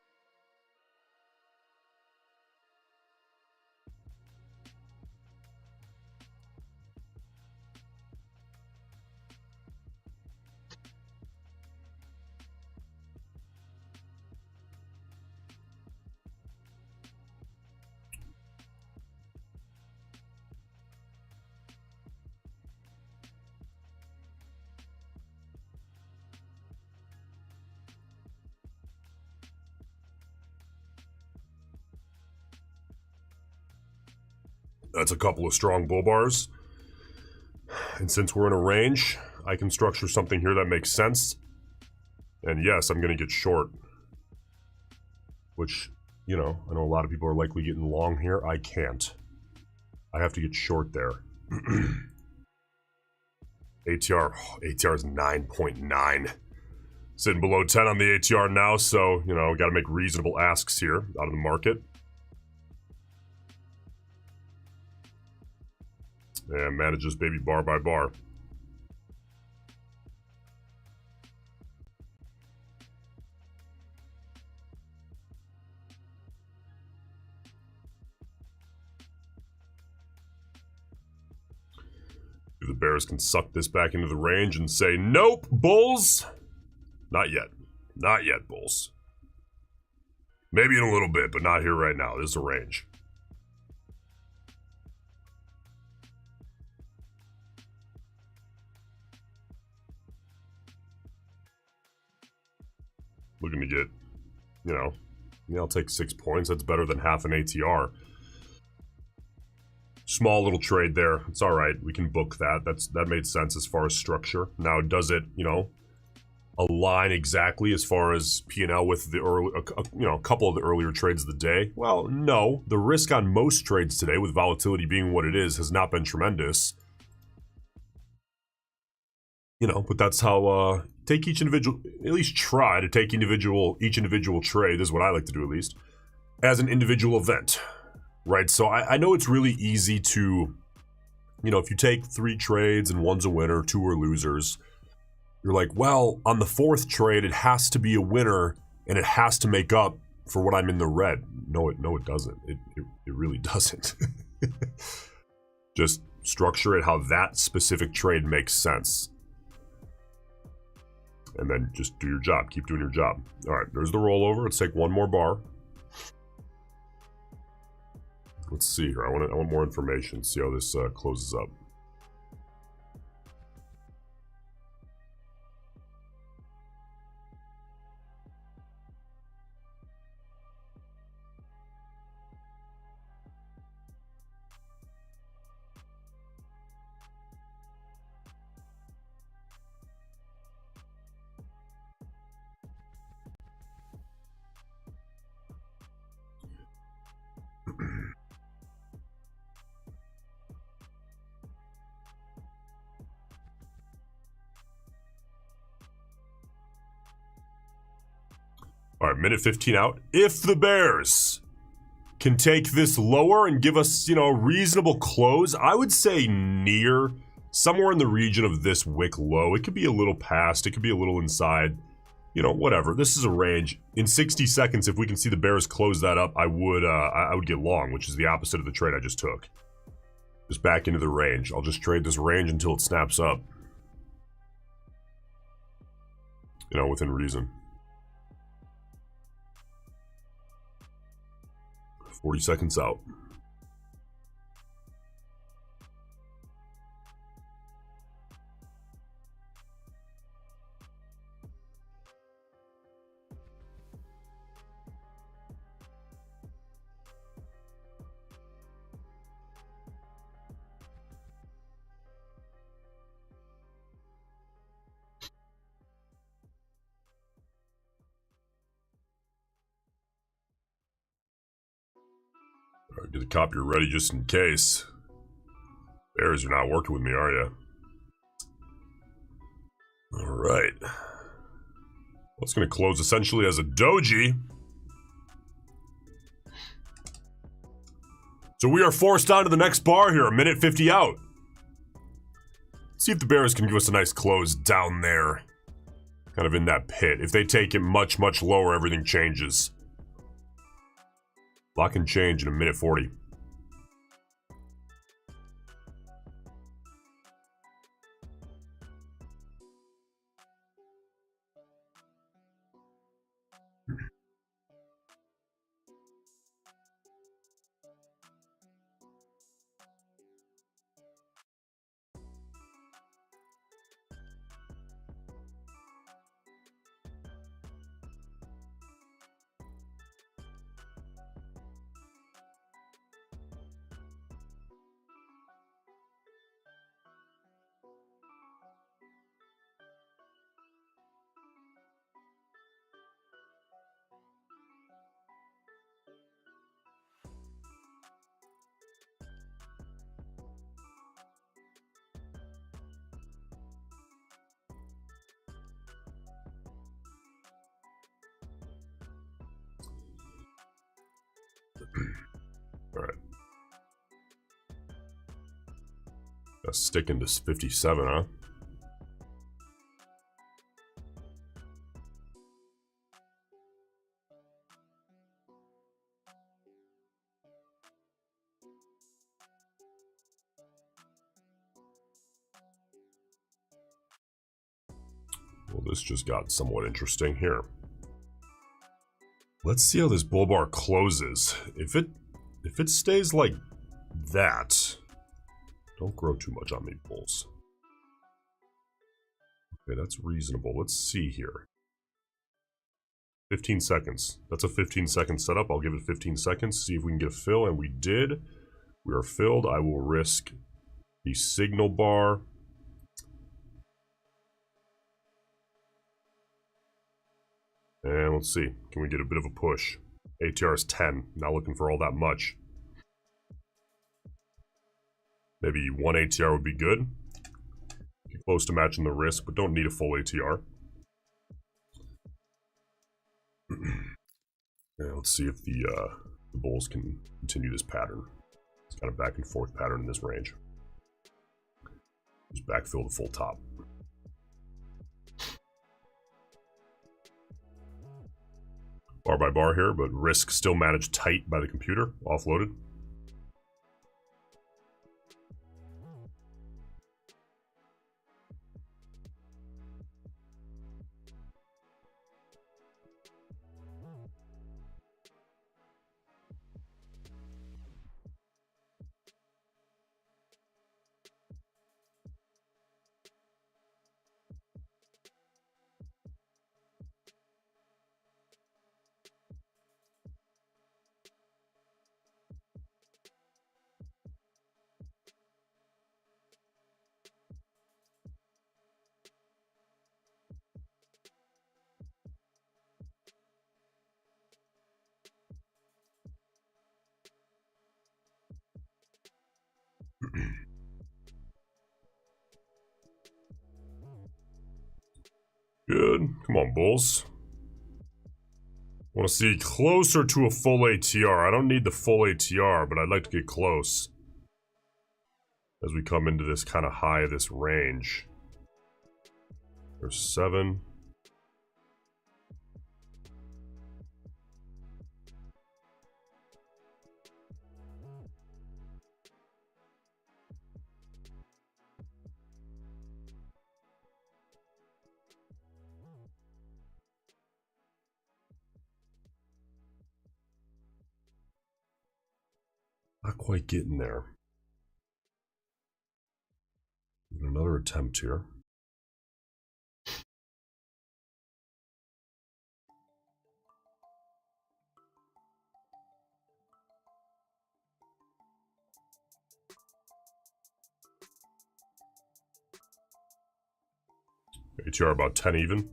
That's a couple of strong bull bars. And since we're in a range, I can structure something here that makes sense. And yes, I'm going to get short. Which, I know a lot of people are likely getting long here. I can't. I have to get short there. ATR is 9.9. Sitting below 10 on the ATR now, so, got to make reasonable asks here out of the market. And manages baby bar by bar. The bears can suck this back into the range and say, nope, bulls. Not yet. Not yet, bulls. Maybe in a little bit, but not here right now. This is a range. Looking to get, I'll take 6 points. That's better than half an ATR. Small little trade there. It's all right. We can book that. That made sense as far as structure. Now, does it, align exactly as far as P&L with the early, a couple of the earlier trades of the day? Well, no. The risk on most trades today, with volatility being what it is, has not been tremendous. But that's how take each individual, at least try to take each individual trade, is what I like to do at least, as an individual event, right? So I know it's really easy to, if you take 3 trades and one's a winner, 2 are losers, you're like, well, on the 4th trade, it has to be a winner and it has to make up for what I'm in the red. No, it doesn't. It really doesn't. Just structure it how that specific trade makes sense. And then just do your job. Keep doing your job. All right, there's the rollover. Let's take one more bar. Let's see here. I want more information. See how this closes up. All right, minute 15 out. If the bears can take this lower and give us, a reasonable close, I would say near, somewhere in the region of this wick low. It could be a little past, it could be a little inside, whatever. This is a range. In 60 seconds, if we can see the bears close that up, I would get long, which is the opposite of the trade I just took. Just back into the range. I'll just trade this range until it snaps up. Within reason. 40 seconds out. All right, get the copier ready just in case. Bears, you're not working with me, are you? All right. Well, it's going to close essentially as a doji. So we are forced on to the next bar here, a minute 50 out. Let's see if the bears can give us a nice close down there. Kind of in that pit. If they take it much, much lower, everything changes. Lock and change in a minute 40. All right. Gotta stick into 57, huh? Well, this just got somewhat interesting here. Let's see how this bull bar closes. If it stays like that, don't grow too much on me, bulls. Okay, that's reasonable. Let's see here. 15 seconds. That's a 15-second setup. I'll give it 15 seconds, see if we can get a fill, and we did. We are filled. I will risk the signal bar. And let's see. Can we get a bit of a push? ATR is 10. Not looking for all that much. Maybe one ATR would be good. Get close to matching the risk, but don't need a full ATR. Yeah, let's see if the bulls can continue this pattern. It's kind of back and forth pattern in this range. Just backfill the full top. Bar by bar here, but risk still managed tight by the computer, offloaded. Good. Come on, bulls. Want to see closer to a full ATR. I don't need the full ATR, but I'd like to get close as we come into this kind of high of this range. There's 7. Not quite getting there. Another attempt here. ATR about 10 even.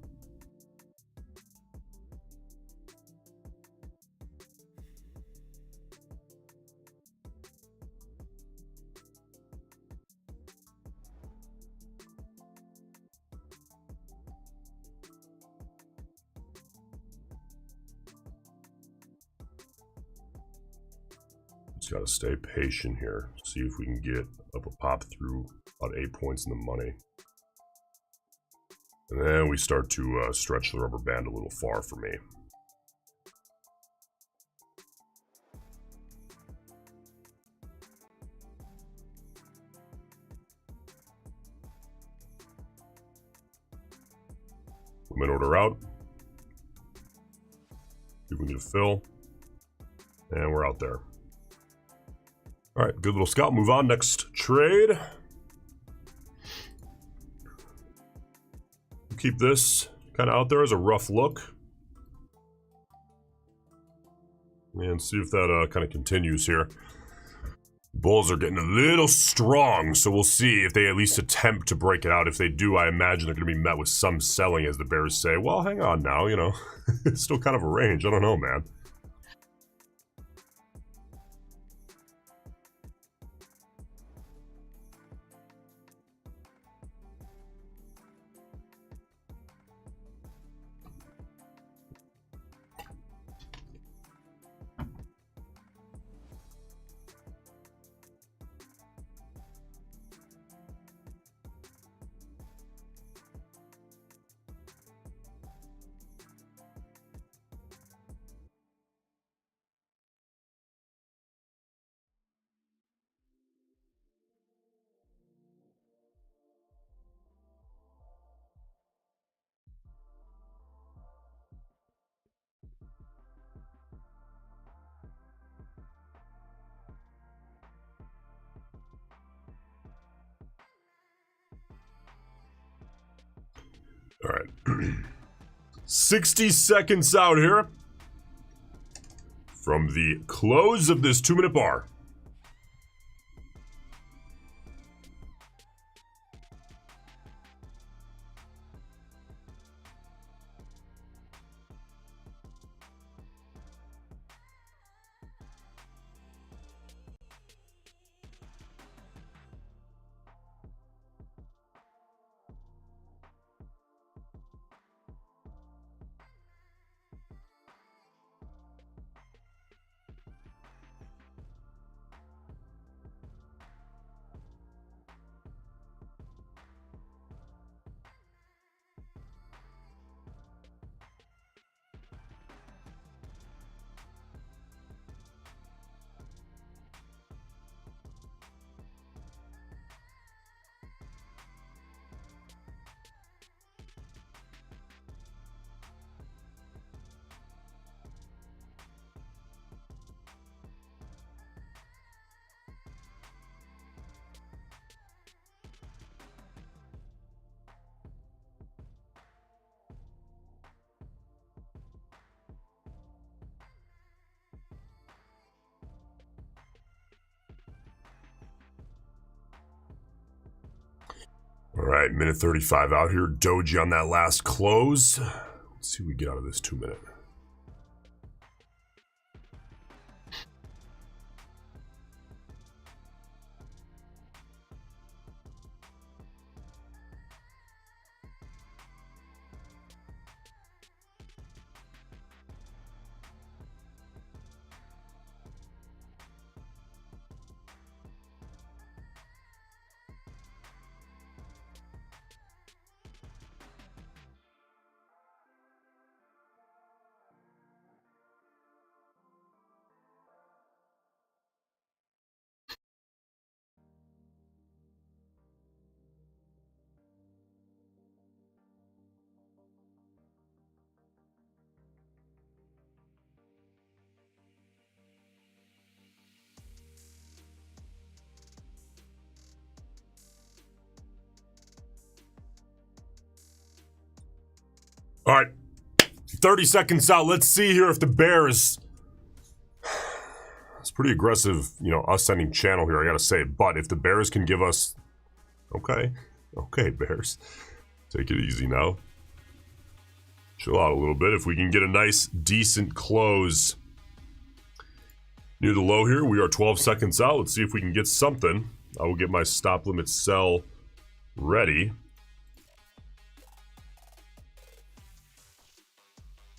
Just gotta stay patient here. See if we can get up a pop through about 8 points in the money. And then we start to stretch the rubber band a little far for me. Limit order out. See if we can get a fill. And we're out there. All right, good little scalp. Move on. Next trade. Keep this kind of out there as a rough look. And see if that kind of continues here. Bulls are getting a little strong, so we'll see if they at least attempt to break it out. If they do, I imagine they're going to be met with some selling as the bears say, well, hang on now, you know. It's still kind of a range. I don't know, man. All right. 60 seconds out here from the close of this 2-minute bar. All right, minute 35 out here. Doji on that last close. Let's see what we get out of this 2-minute. All right, 30 seconds out. Let's see here if the Bears. It's pretty aggressive, you know, us sending channel here, I gotta say. But if the Bears can give us. Okay, Bears. Take it easy now. Chill out a little bit. If we can get a nice, decent close near the low here, we are 12 seconds out. Let's see if we can get something. I will get my stop limit sell ready.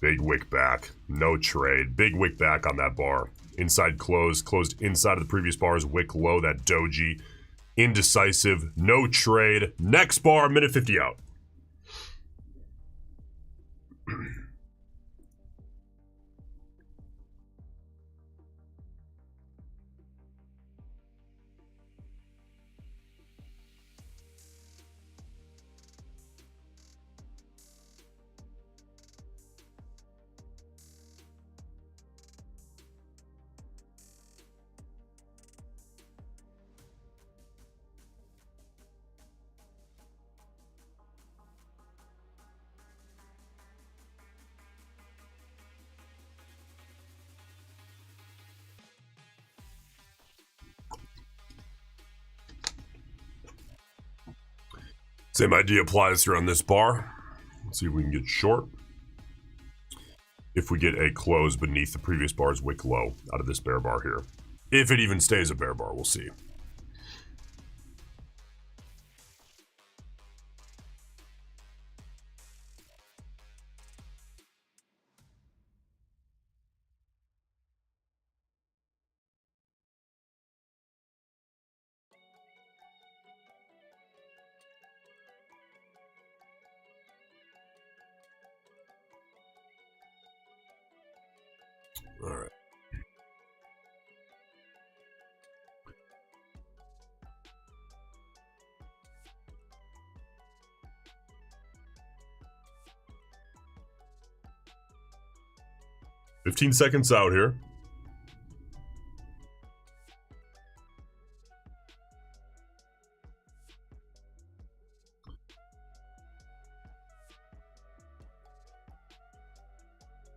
Big wick back. No trade. Big wick back on that bar. Inside close. Closed inside of the previous bar's wick low. That doji. Indecisive. No trade. Next bar, minute 50 out. Same idea applies here on this bar. Let's see if we can get short. If we get a close beneath the previous bar's wick low out of this bear bar here. If it even stays a bear bar, we'll see. All right. "15 seconds out here.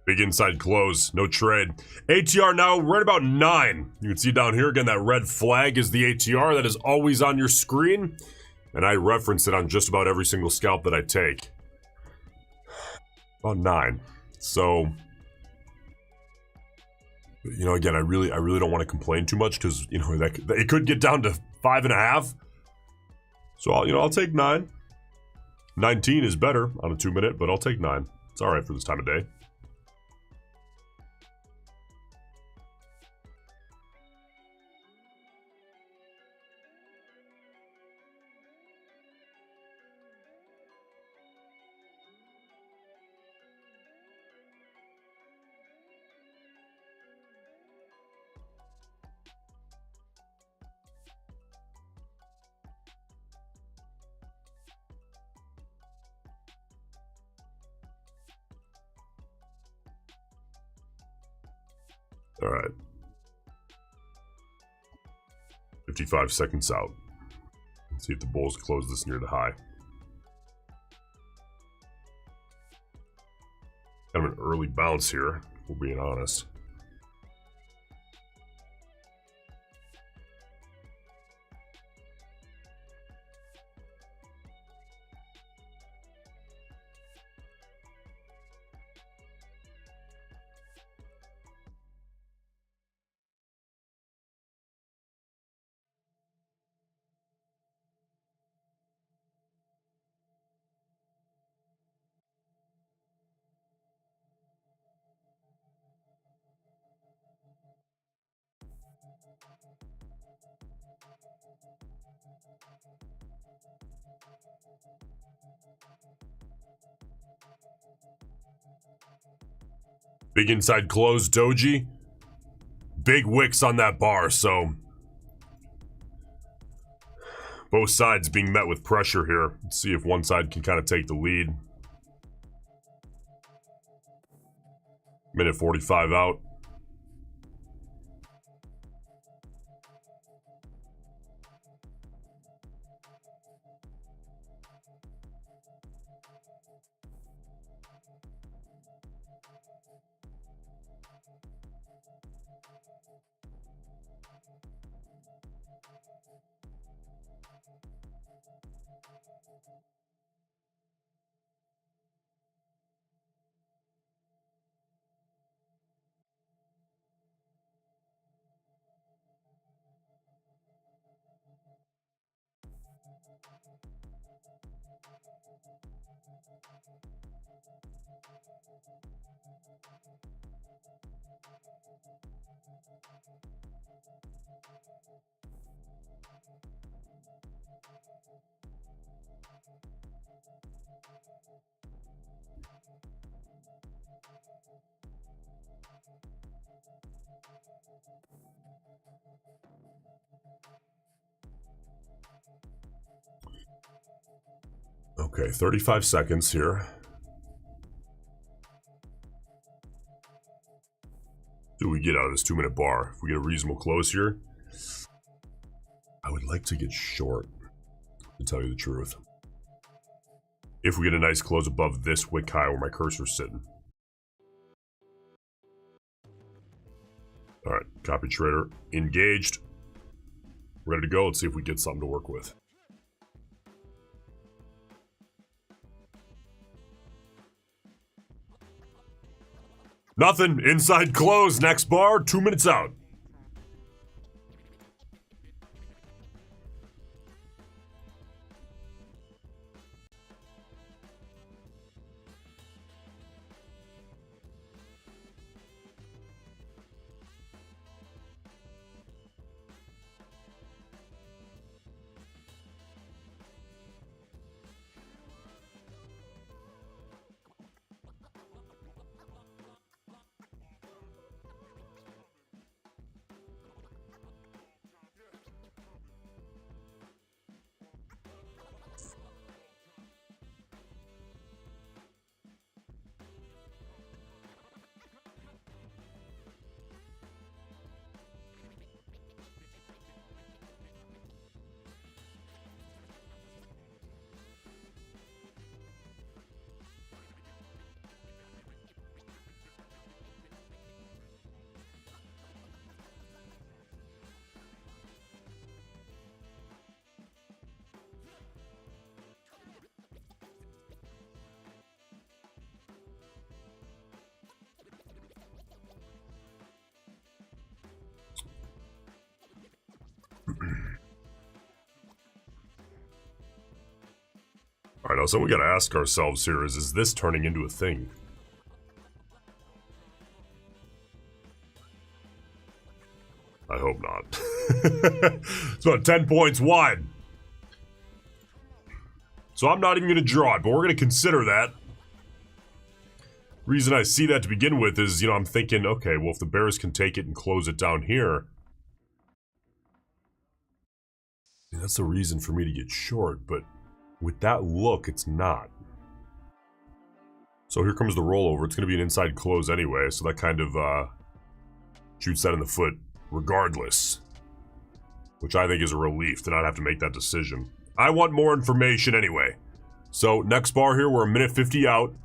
Big inside close, no trade. ATR now right about 9. You can see down here again that red flag is the ATR that is always on your screen. And I reference it on just about every single scalp that I take. About 9. So, you know, again, I really don't want to complain too much because, you know, it could get down to 5.5. So, I'll take 9. 19 is better on a 2-minute, but I'll take 9. It's all right for this time of day. All right. 55 seconds out. Let's see if the bulls close this near the high. Kind of an early bounce here, if we're being honest. Big inside close, doji. Big wicks on that bar, so both sides being met with pressure here. Let's see if one side can kind of take the lead. Minute 45 out. Okay, 35 seconds here. Do we get out of this 2-minute bar? If we get a reasonable close here, I would like to get short, to tell you the truth. If we get a nice close above this wick high where my cursor's sitting. Alright, copy trader engaged. Ready to go. Let's see if we get something to work with. Nothing. Inside close. Next bar. 2 minutes out. Alright, now something we gotta ask ourselves here is this turning into a thing? I hope not. It's about 10 points wide. So I'm not even gonna draw it, but we're gonna consider that. Reason I see that to begin with is, I'm thinking, okay, well, if the bears can take it and close it down here, that's the reason for me to get short, but with that look, it's not. So here comes the rollover. It's going to be an inside close anyway, so that kind of shoots that in the foot regardless, which I think is a relief to not have to make that decision. I want more information anyway. So next bar here, we're a minute 50 out.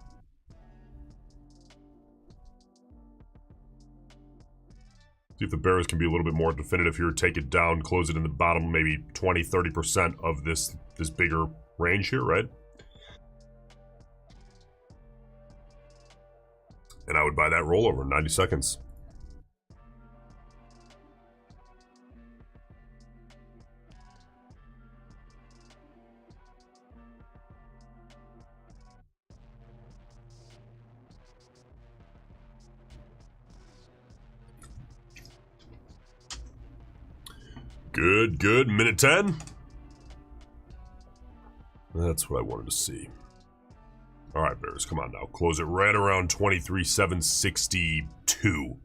See if the bears can be a little bit more definitive here. Take it down, close it in the bottom, maybe 20-30% of this bigger range here, right? And I would buy that rollover in 90 seconds. Good. Minute 10. That's what I wanted to see. All right, bears, come on now. Close it right around 23,762.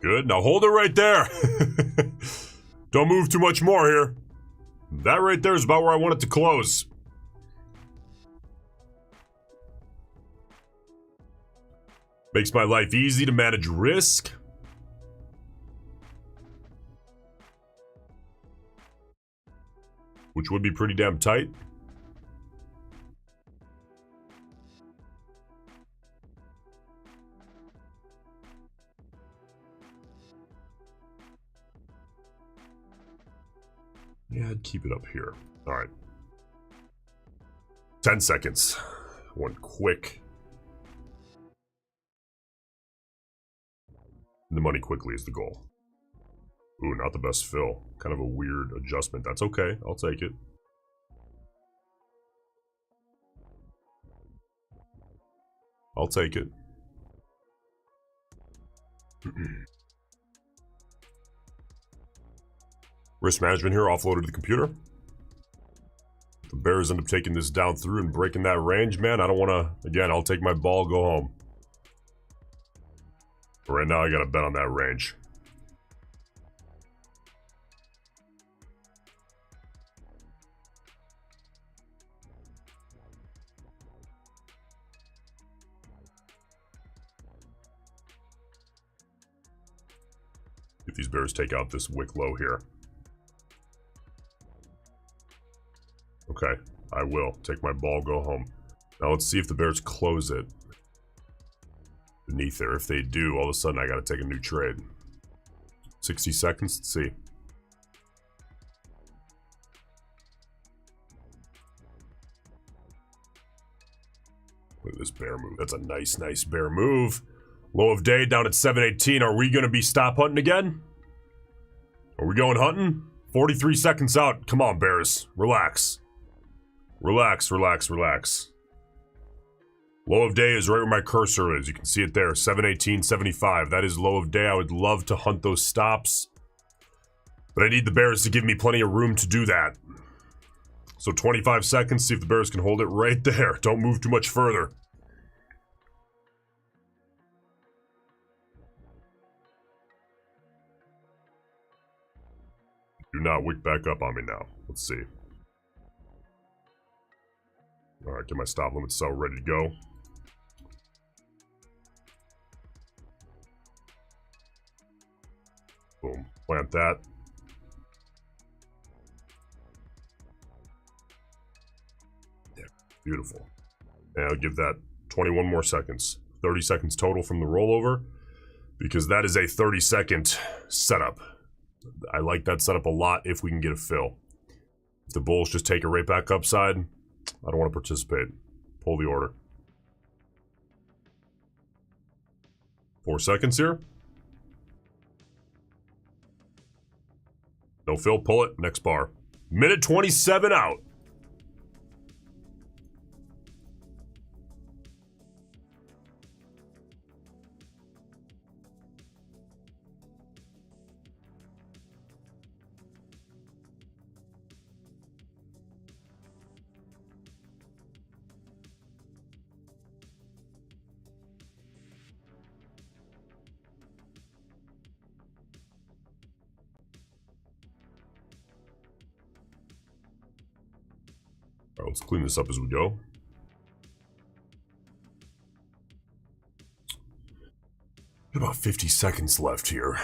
Good. Now hold it right there. Don't move too much more here. That right there is about where I want it to close. Makes my life easy to manage risk. which would be pretty damn tight. Yeah, I'd keep it up here. All right. 10 seconds. One quick. The money quickly is the goal. Ooh, not the best fill. Kind of a weird adjustment. That's okay. I'll take it. I'll take it. Risk management here, offloaded to the computer. If the Bears end up taking this down through and breaking that range, man, I don't want to... Again, I'll take my ball, go home. But right now, I got to bet on that range. If these Bears take out this wick low here. Okay, I will. Take my ball, go home. Now let's see if the Bears close it beneath there. If they do, all of a sudden I gotta take a new trade. 60 seconds, let's see. Look at this bear move. That's a nice, nice bear move. Low of day down at 718. Are we gonna be stop hunting again? Are we going hunting? 43 seconds out. Come on, Bears. Relax. Relax, relax, relax. Low of day is right where my cursor is. You can see it there, 718.75. That is low of day. I would love to hunt those stops, but I need the Bears to give me plenty of room to do that. So 25 seconds, see if the Bears can hold it right there. Don't move too much further. Do not wick back up on me now. Let's see. All right, get my stop limit cell ready to go. Boom, plant that. Yeah, beautiful. And I'll give that 21 more seconds. 30 seconds total from the rollover, because that is a 30-second setup. I like that setup a lot if we can get a fill. If the Bulls just take it right back upside, I don't want to participate. Pull the order. 4 seconds here. No fill, pull it. Next bar. Minute 27 out. All right, let's clean this up as we go. About 50 seconds left here.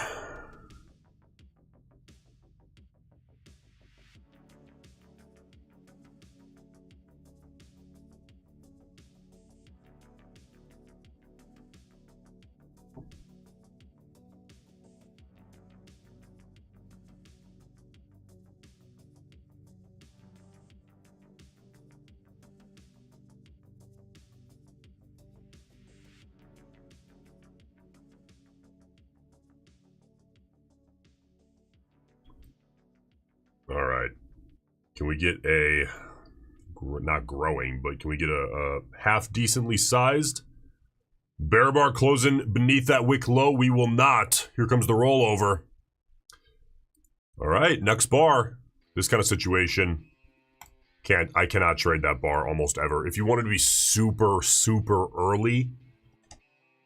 All right. Can we get a, not growing, but can we get a half decently sized bear bar closing beneath that wick low? We will not. Here comes the rollover. All right, next bar. This kind of situation, I cannot trade that bar almost ever. If you wanted to be super, super early,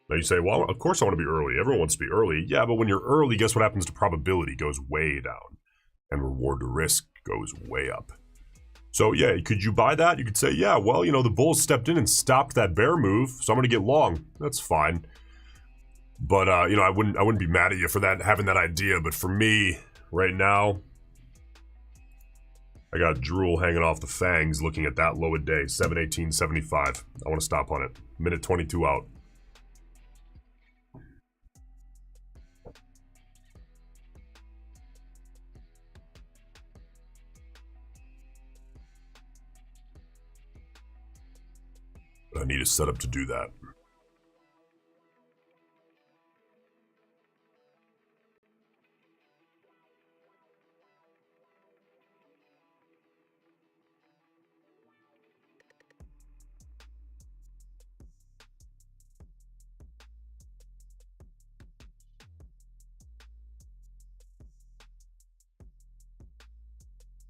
now you say, well, of course I want to be early. Everyone wants to be early. Yeah, but when you're early, guess what happens to probability? It goes way down. And reward to risk goes way up. So yeah, could you buy that? You could say, yeah, well, you know, the Bulls stepped in and stopped that bear move, so I'm gonna get long. That's fine. But you know, I wouldn't be mad at you for that, having that idea. But for me, right now, I got drool hanging off the fangs looking at that low a day, 718.75. I want to stop on it. Minute 22 out. I need a setup to do that.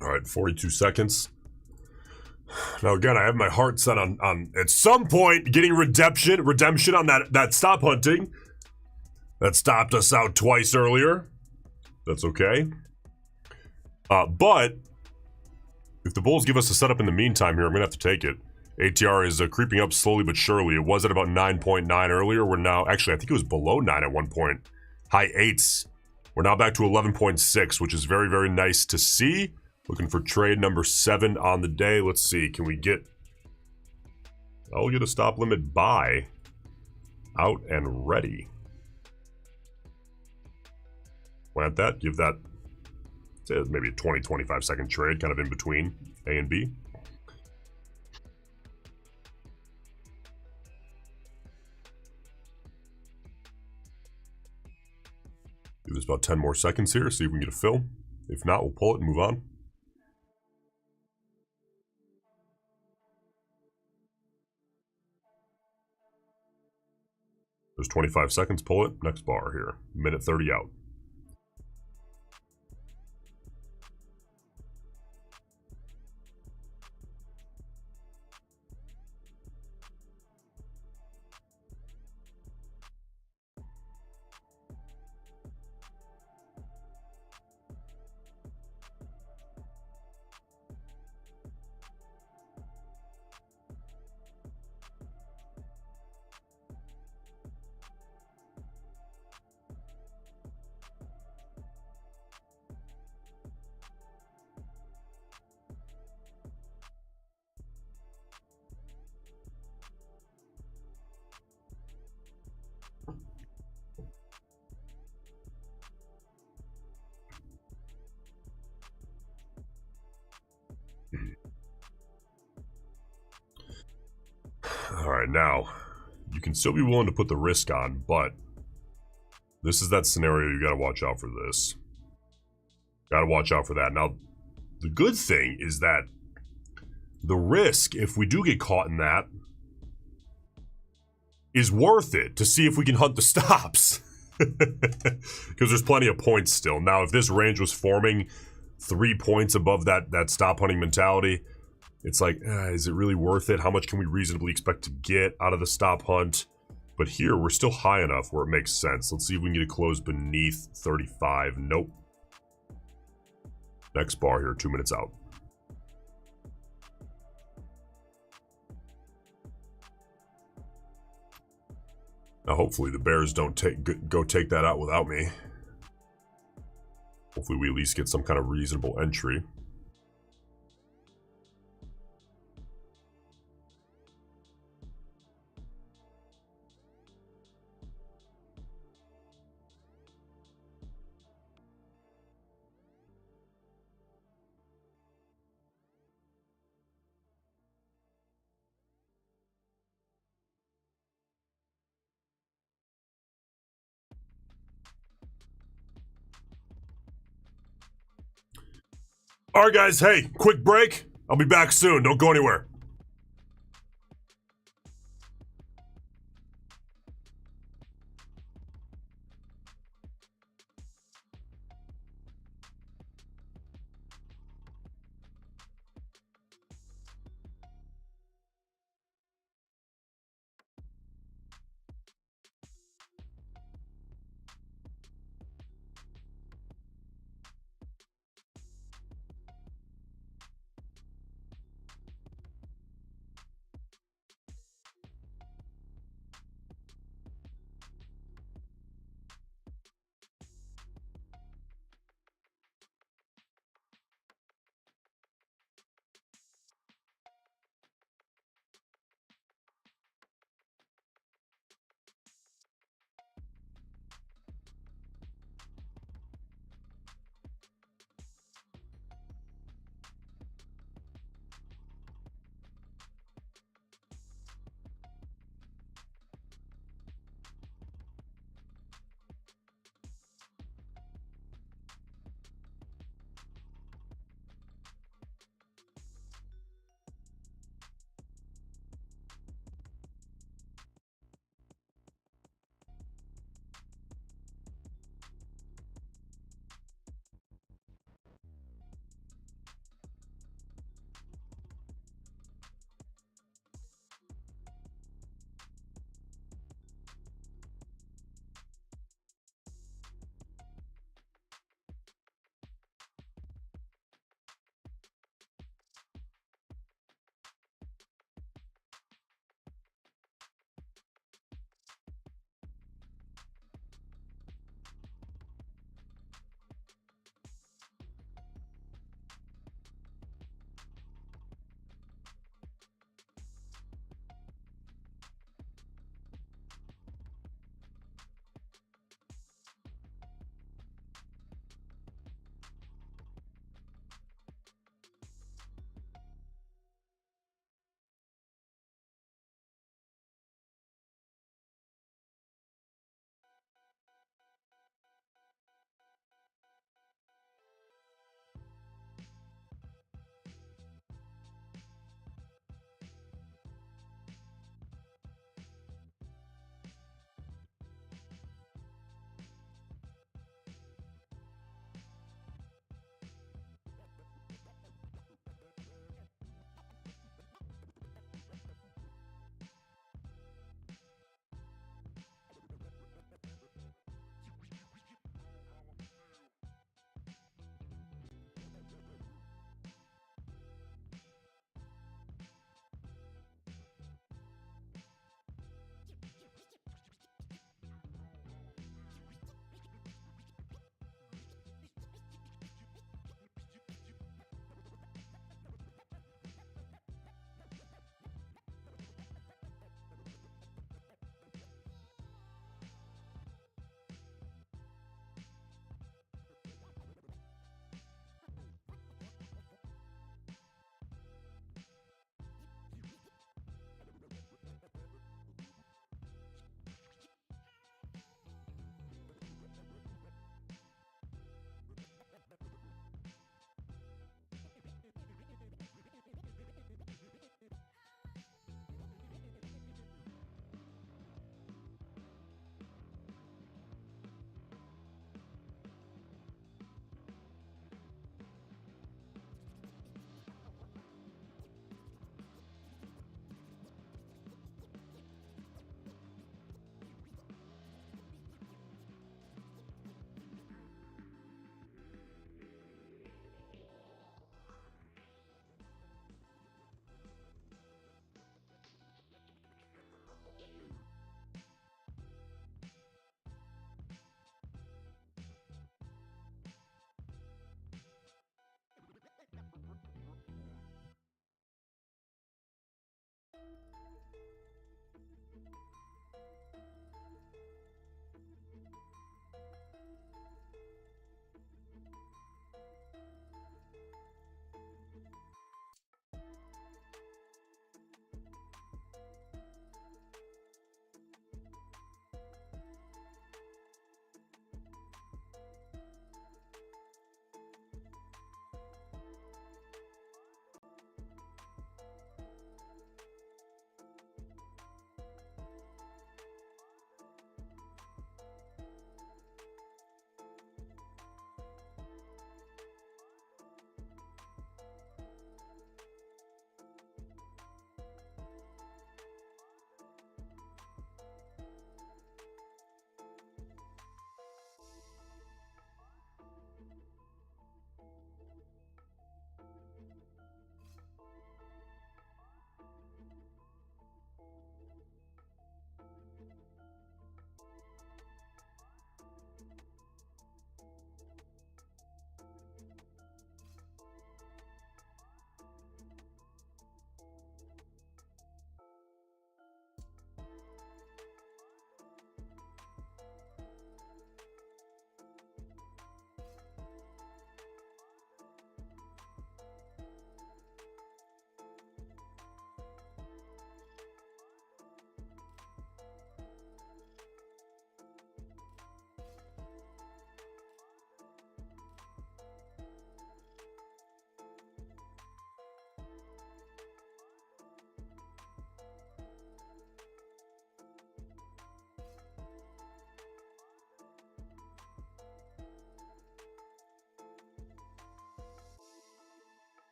All right, 42 seconds. Now again, I have my heart set on at some point getting redemption on that stop hunting. That stopped us out twice earlier. That's okay. But if the Bulls give us a setup in the meantime here, I'm gonna have to take it. ATR is creeping up slowly but surely. It was at about 9.9 earlier. We're now, actually, I think it was below 9 at one point. High 8s. We're now back to 11.6, which is very, very nice to see. Looking for trade number 7 on the day. Let's see, can we get... I'll get a stop limit buy out and ready. Plant that, give that maybe a 20-25 second trade, kind of in between A and B. Give this about 10 more seconds here, see if we can get a fill. If not, we'll pull it and move on. There's 25 seconds, pull it. Next bar here. Minute 30 out. Alright, now, you can still be willing to put the risk on, but this is that scenario, you gotta watch out for this. Gotta watch out for that. Now, the good thing is that the risk, if we do get caught in that, is worth it to see if we can hunt the stops. Because there's plenty of points still. Now, if this range was forming 3 points above that stop hunting mentality, it's like, is it really worth it? How much can we reasonably expect to get out of the stop hunt? But here, we're still high enough where it makes sense. Let's see if we can get it closed beneath 35. Nope. Next bar here, 2 minutes out. Now, hopefully the Bears don't go take that out without me. Hopefully we at least get some kind of reasonable entry. All right, guys. Hey, quick break. I'll be back soon. Don't go anywhere.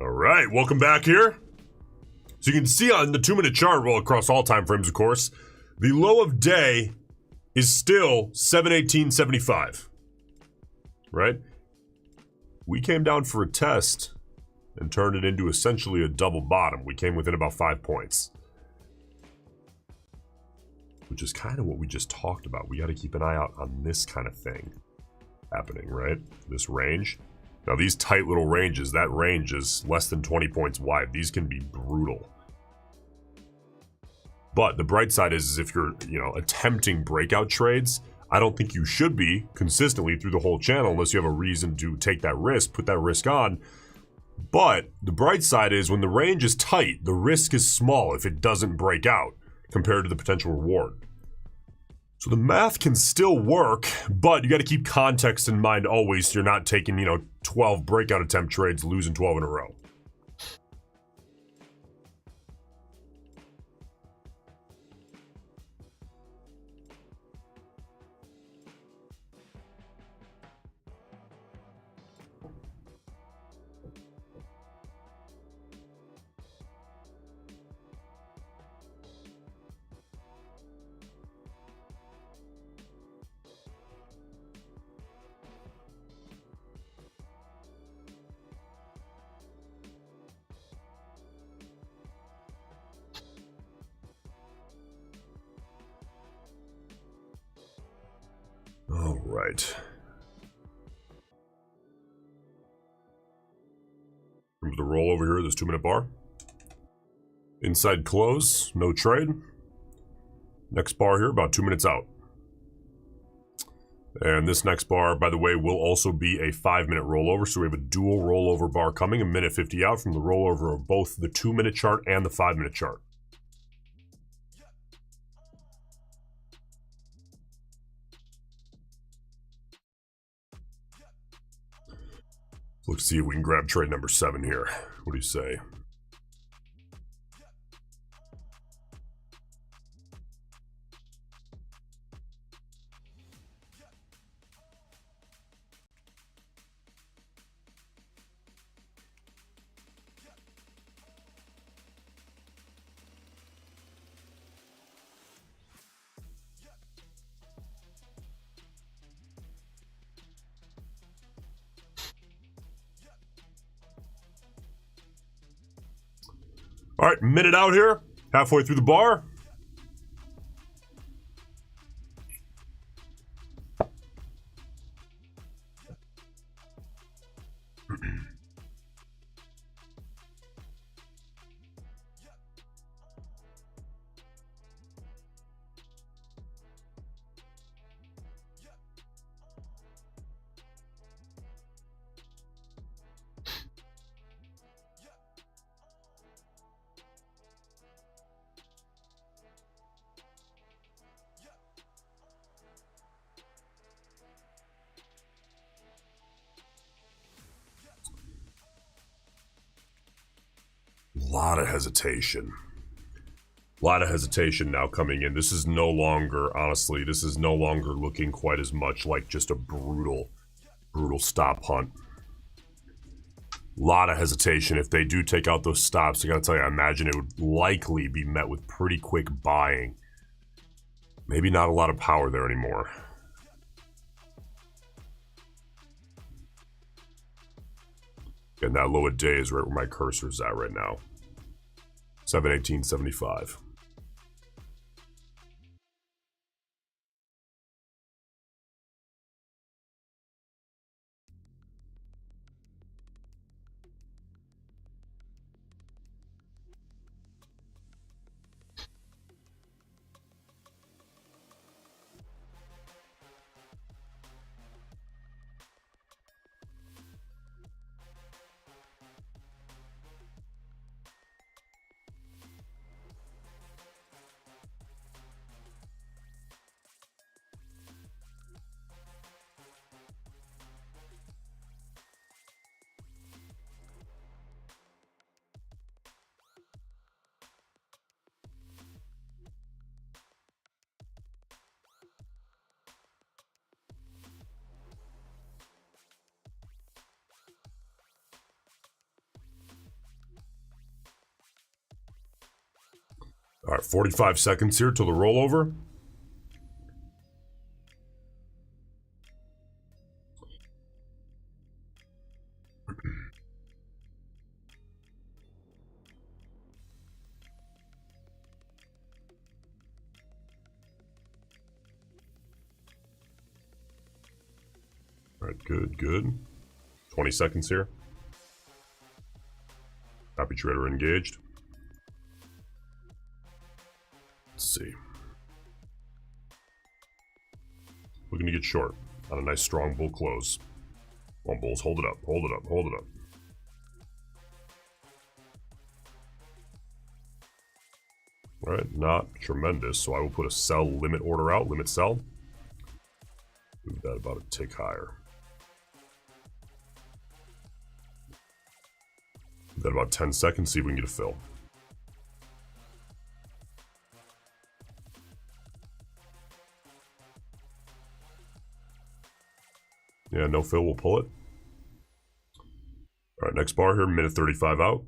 All right, welcome back here. So you can see on the 2-minute chart, well, across all time frames, of course, the low of day is still 718.75, right? We came down for a test and turned it into essentially a double bottom. We came within about 5 points, which is kind of what we just talked about. We got to keep an eye out on this kind of thing happening, right? This range. Now, these tight little ranges, that range is less than 20 points wide. These can be brutal. But the bright side is if you're, attempting breakout trades, I don't think you should be consistently through the whole channel unless you have a reason to take that risk, put that risk on. But the bright side is when the range is tight, the risk is small if it doesn't break out compared to the potential reward. So the math can still work, but you got to keep context in mind always. So you're not taking, 12 breakout attempt trades, losing 12 in a row. All right. Remember the roll over here, this 2-minute bar. Inside close, no trade. Next bar here, about 2 minutes out. And this next bar, by the way, will also be a 5-minute rollover. So we have a dual rollover bar coming, a minute 50 out from the rollover of both the 2-minute chart and the 5-minute chart. Let's see if we can grab trade number 7 here. What do you say? All right, minute out here, halfway through the bar. A lot of hesitation. A lot of hesitation now coming in. This is no longer, honestly, this is no longer looking quite as much like just a brutal stop hunt. A lot of hesitation. If they do take out those stops, I gotta tell you, I imagine it would likely be met with pretty quick buying. Maybe not a lot of power there anymore. And that low a day is right where my cursor is at right now. 718.75. All right, 45 seconds here till the rollover. All right, good, good. 20 seconds here. Copy trader engaged. Let's see. Looking to get short on a nice strong bull close. Come on, bulls, hold it up, hold it up, hold it up. All right, not tremendous, so I will put a sell limit order out, limit sell. Move that about a tick higher. Give that about 10 seconds, see if we can get a fill. Yeah, no fill, we'll pull it. All right, next bar here, minute 35 out.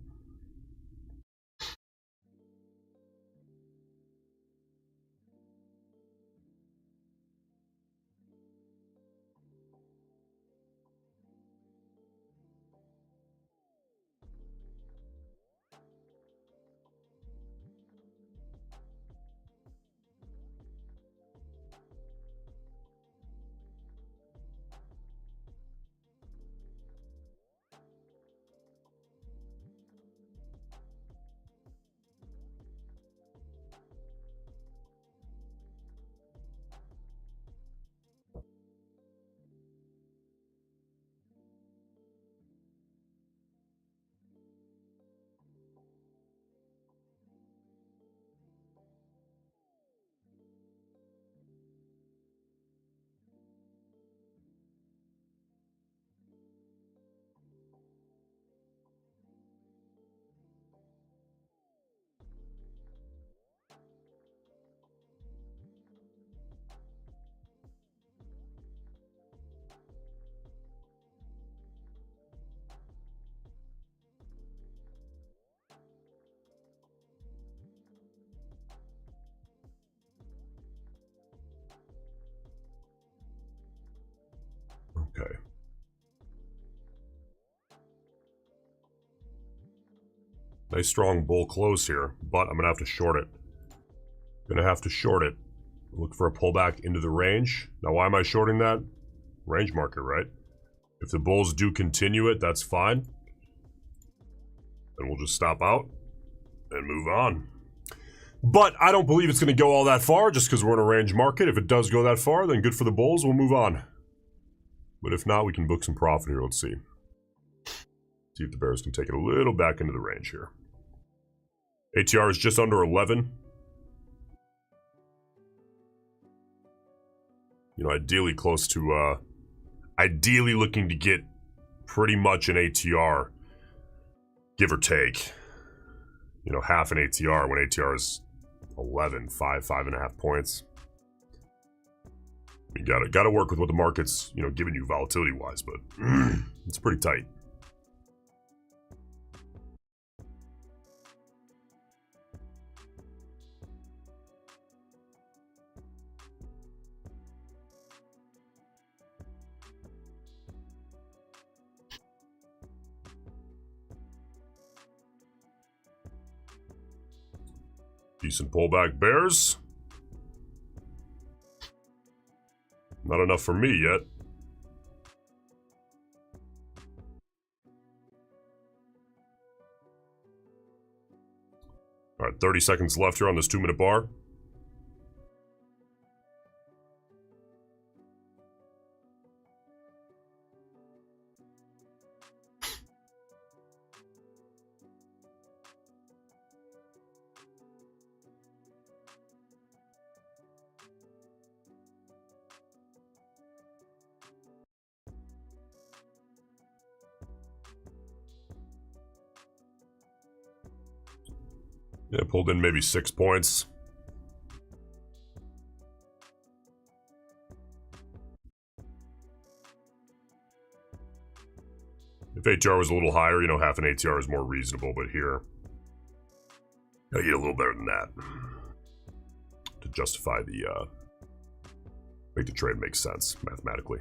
Okay. Nice strong bull close here, but I'm gonna have to short it. Gonna have to short it. Look for a pullback into the range. Now, why am I shorting that? Range market, right? If the bulls do continue it, that's fine. Then we'll just stop out and move on. But I don't believe it's going to go all that far just because we're in a range market. If it does go that far, then good for the bulls. We'll move on. But if not, we can book some profit here. Let's see. See if the bears can take it a little back into the range here. ATR is just under 11. You know, ideally close to, ideally looking to get pretty much an ATR, give or take. You know, half an ATR when ATR is 11, 5.5 points. You gotta work with what the market's, you know, giving you volatility-wise, but it's pretty tight. Decent pullback bears. Not enough for me yet. All right, 30 seconds left here on this 2-minute bar. Yeah, pulled in maybe 6 points. If ATR was a little higher, you know, half an ATR is more reasonable, but here, Gotta get a little better than that to justify the, make the trade make sense mathematically.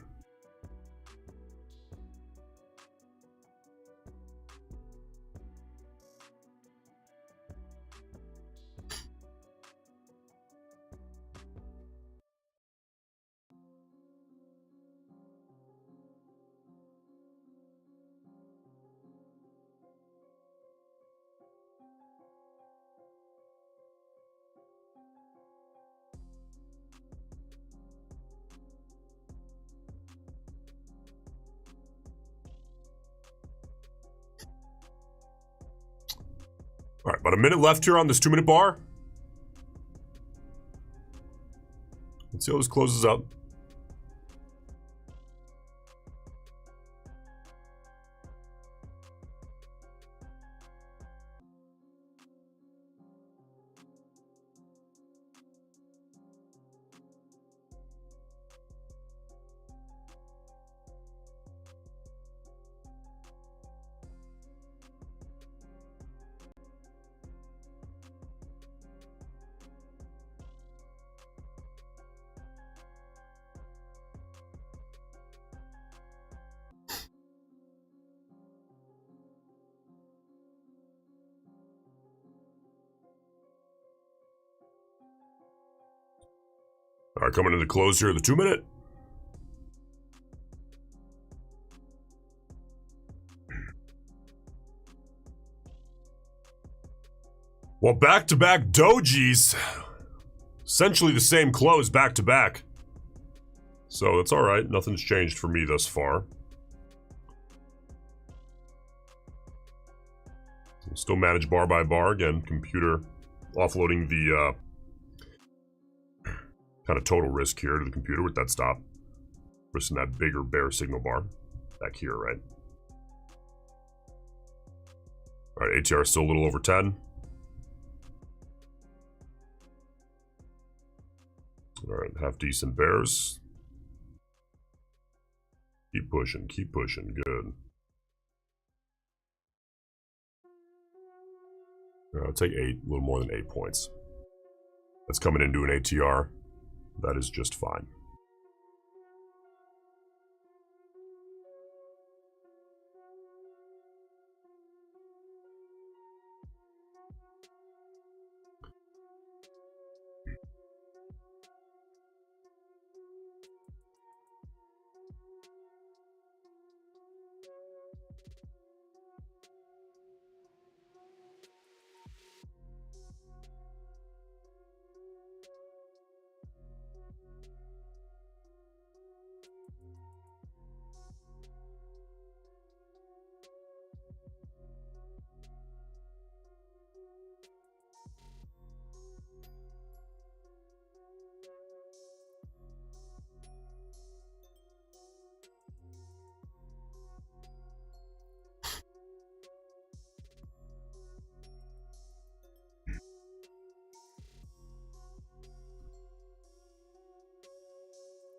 All right, about a minute left here on this 2-minute bar. Let's see how this closes up. All right, coming to the close here of the 2-minute. Well, back-to-back dojis. Essentially the same close back-to-back. So it's all right. Nothing's changed for me thus far. We'll still manage bar by bar. Again, computer offloading the kind of total risk here to the computer with that stop. Risking that bigger bear signal bar back here, right? All right, ATR still a little over 10. All right, half decent bears. Keep pushing, good. I'll take 8, a little more than 8 points. That's coming into an ATR. That is just fine.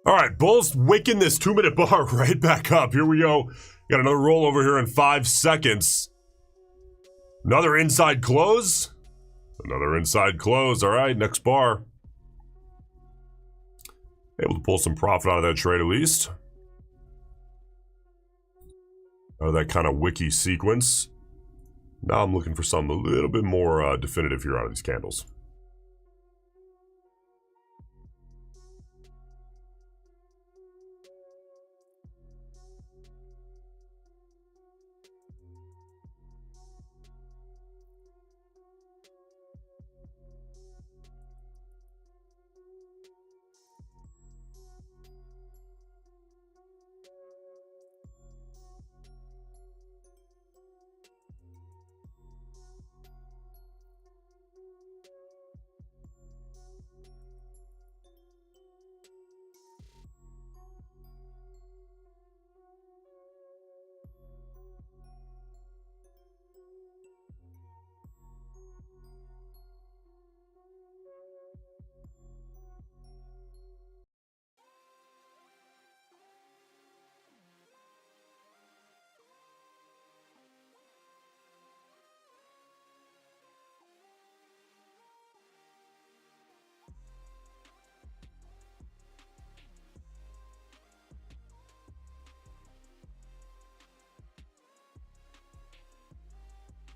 All right, Bulls waking this 2-minute bar right back up. Here we go. Got another rollover here in 5 seconds. Another inside close. Another inside close. All right, next bar. Able to pull some profit out of that trade at least. Out of that kind of wiki sequence. Now I'm looking for something a little bit more definitive here out of these candles.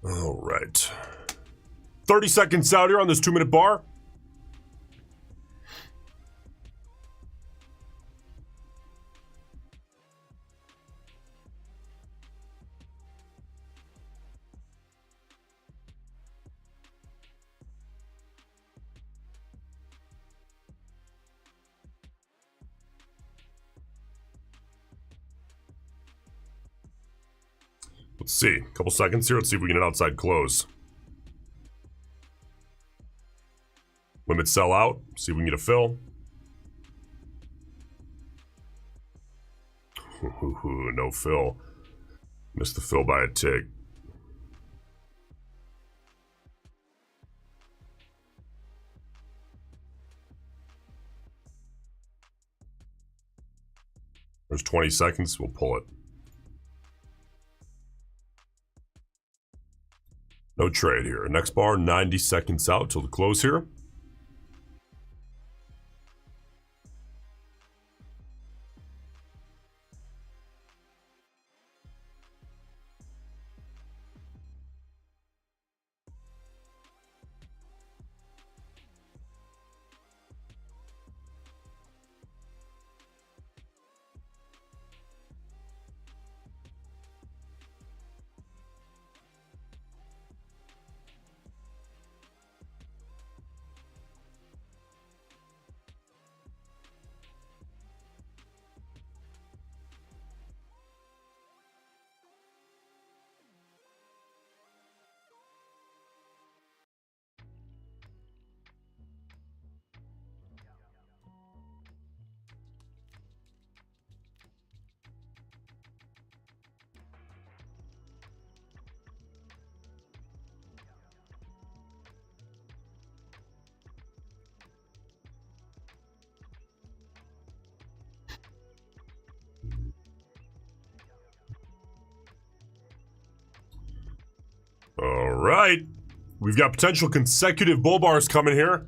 All right. 30 seconds out here on this 2-minute bar. Let's see. A couple seconds here. Let's see if we can get an outside close. Limit sell out. See if we can get a fill. No fill. Missed the fill by a tick. There's 20 seconds. We'll pull it. No trade here. Next bar, 90 seconds out till the close here. All right. We've got potential consecutive bull bars coming here.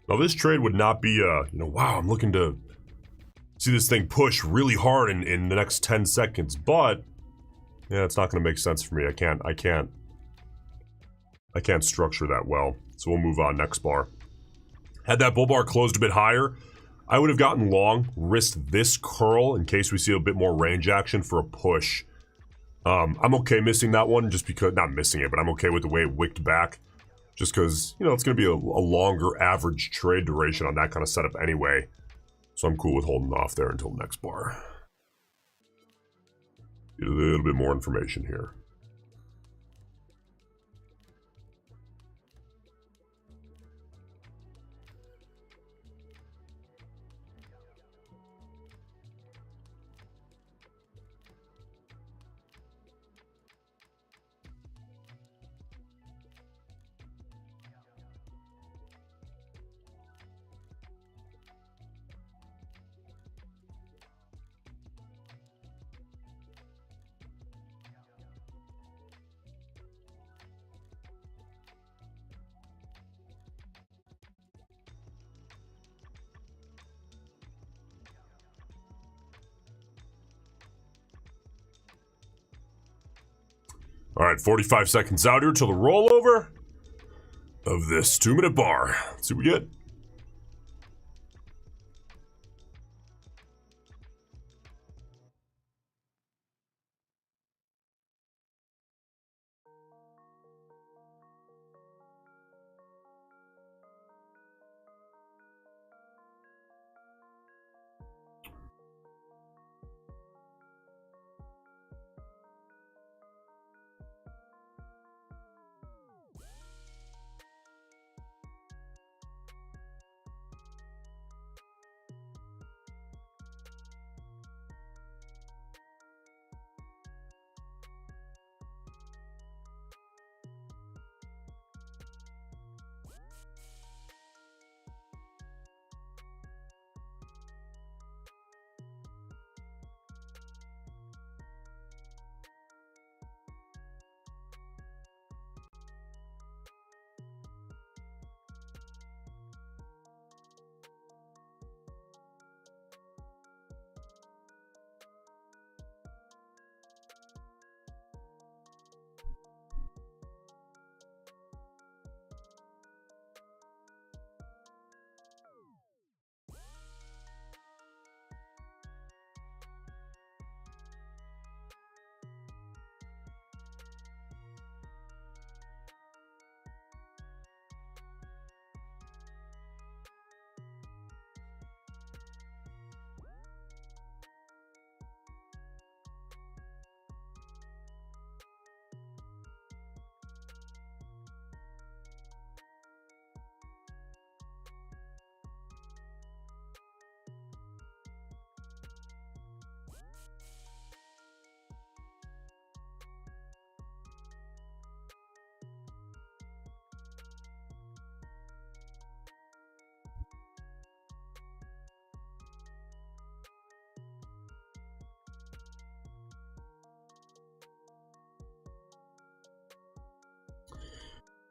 Now, this trade would not be, wow, I'm looking to see this thing push really hard in the next 10 seconds, but yeah, it's not going to make sense for me. I can't structure that well. So we'll move on. Next bar. Had that bull bar closed a bit higher, I would have gotten long, risked this curl in case we see a bit more range action for a push. I'm okay missing that one just because, not missing it, but I'm okay with the way it wicked back. Just because, it's going to be a longer average trade duration on that kind of setup anyway. So I'm cool with holding off there until next bar. Get a little bit more information here. All right, 45 seconds out here till the rollover of this 2-minute bar. Let's see what we get.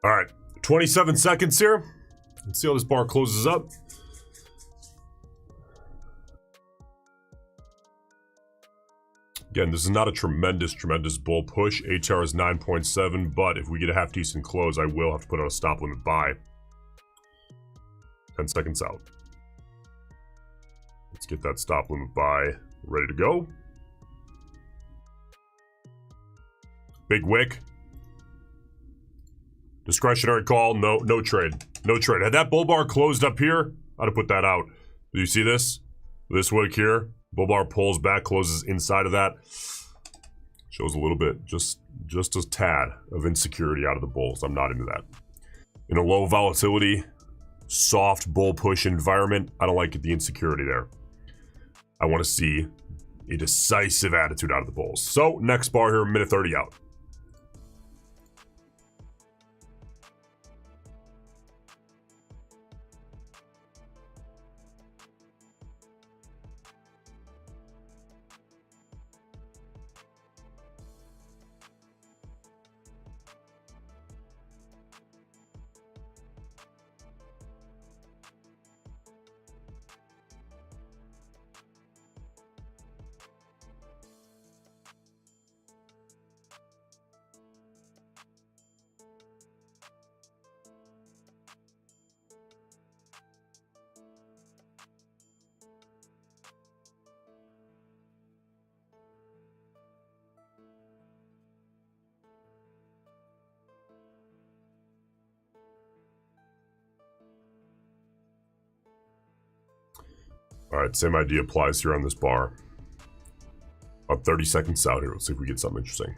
All right, 27 seconds here. Let's see how this bar closes up. Again, this is not a tremendous bull push. ATR is 9.7, but if we get a half decent close, I will have to put out a stop limit buy. 10 seconds out. Let's get that stop limit buy ready to go. Big wick. Discretionary call. No trade. No trade. Had that bull bar closed up here, I'd have put that out. Do you see this? This wick here. Bull bar pulls back, closes inside of that. Shows a little bit, just a tad of insecurity out of the bulls. I'm not into that. In a low volatility, soft bull push environment, I don't like the insecurity there. I want to see a decisive attitude out of the bulls. So next bar here, minute 30 out. All right, same idea applies here on this bar. About 30 seconds out here. Let's see if we get something interesting.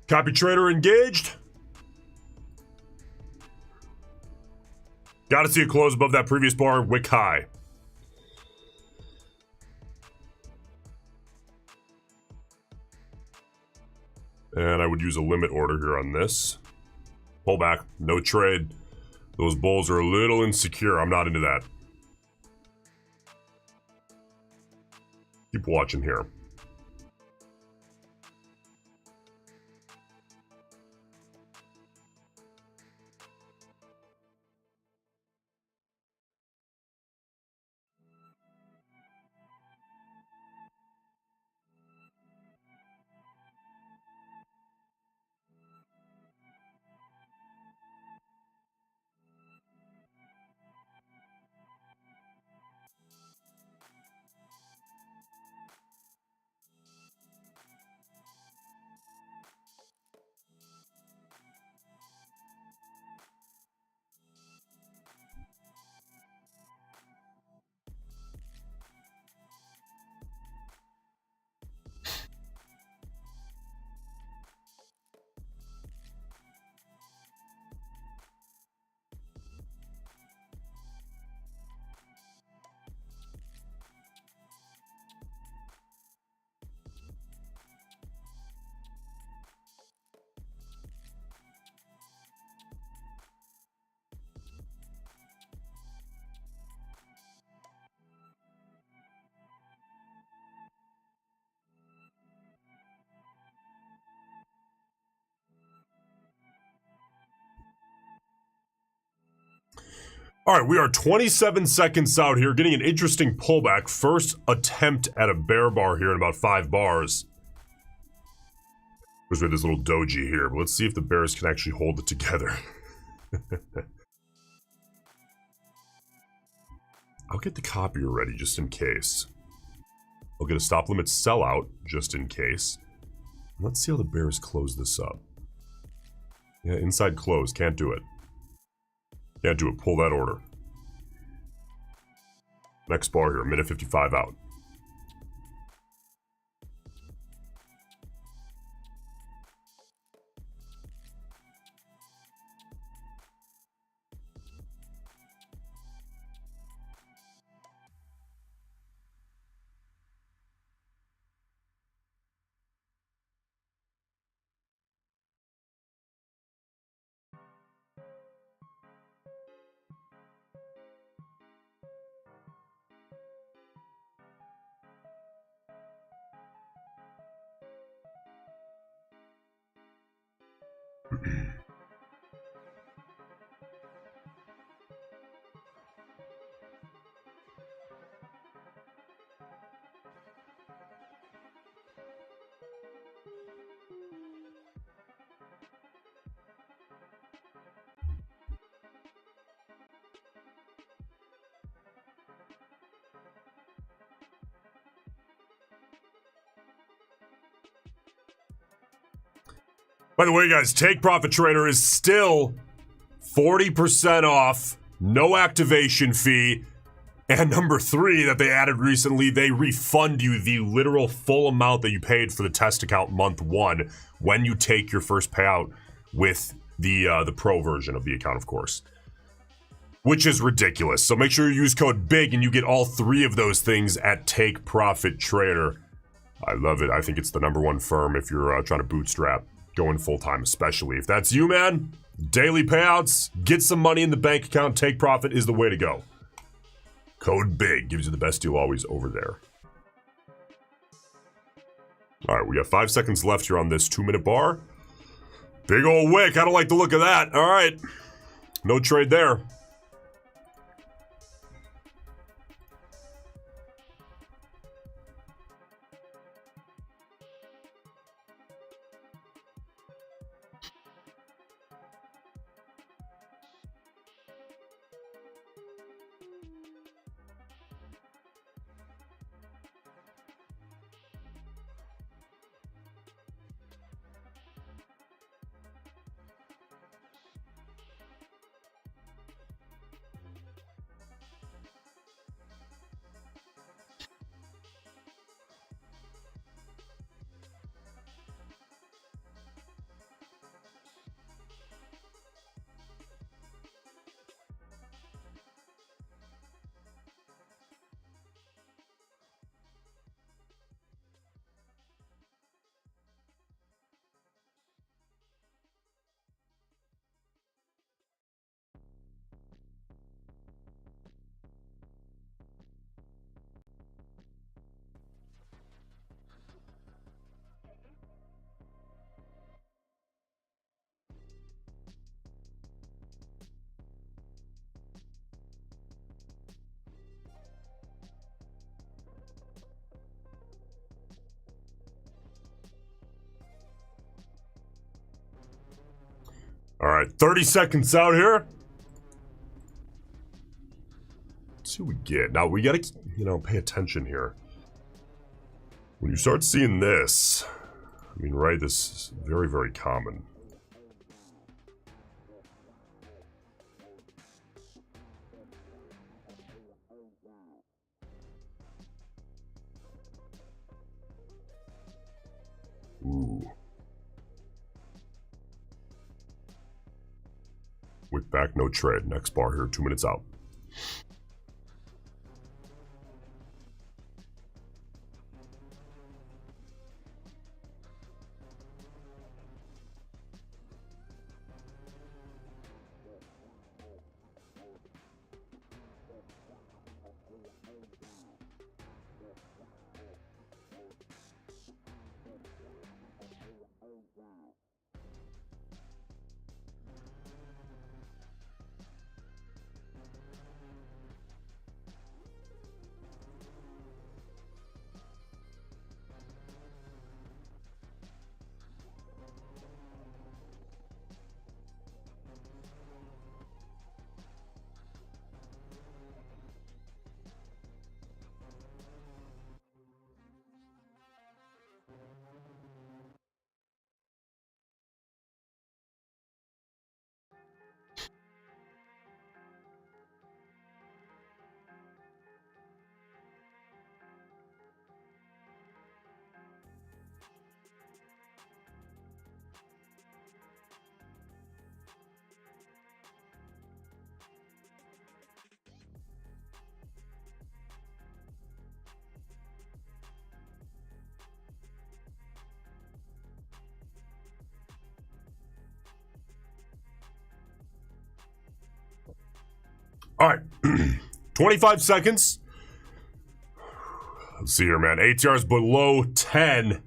Copy trader engaged. Got to see a close above that previous bar, wick high. And I would use a limit order here on this. Pull back, no trade. Those bulls are a little insecure. I'm not into that. Keep watching here. All right, we are 27 seconds out here, getting an interesting pullback. First attempt at a bear bar here in about 5 bars. There's this little doji here, but let's see if the bears can actually hold it together. I'll get the copier ready just in case. I'll get a stop limit sellout just in case. Let's see how the bears close this up. Yeah, inside close, can't do it. Can't do it, pull that order. Next bar here, minute 55 out. By the way, guys, Take Profit Trader is still 40% off, no activation fee. And number 3 that they added recently, they refund you the literal full amount that you paid for the test account month 1 when you take your first payout with the pro version of the account, of course. Which is ridiculous. So make sure you use code BIG and you get all 3 of those things at Take Profit Trader. I love it. I think it's the #1 firm if you're trying to bootstrap, going full-time especially. If that's you, man, daily payouts, get some money in the bank account, Take Profit is the way to go. Code BIG gives you the best deal always over there. All right, we got 5 seconds left here on this 2-minute bar. Big old wick. I don't like the look of that. All right. No trade there. All right, 30 seconds out here. Let's see what we get. Now, we got to, pay attention here. When you start seeing this, right, this is very, very common. Ooh. Wick back, no trade. Next bar here, 2 minutes out. All right, 25 seconds. Let's see here, man. ATR's below 10.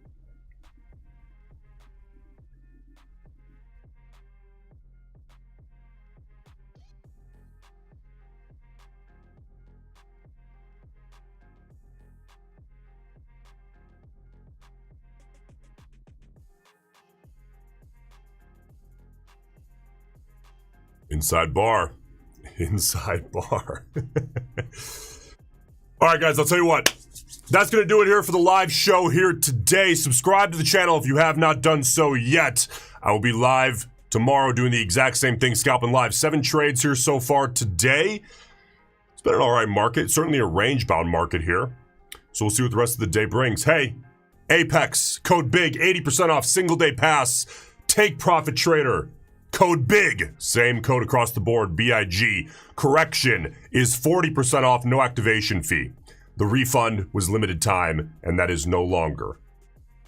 Inside bar. Inside bar. All right, guys, I'll tell you what. That's going to do it here for the live show here today. Subscribe to the channel if you have not done so yet. I will be live tomorrow doing the exact same thing, scalping live. 7 trades here so far today. It's been an all right market, certainly a range-bound market here. So we'll see what the rest of the day brings. Hey, Apex, code BIG, 80% off single-day pass. Take Profit Trader, code BIG, same code across the board, BIG. Correction is 40% off, no activation fee. The refund was limited time, and that is no longer.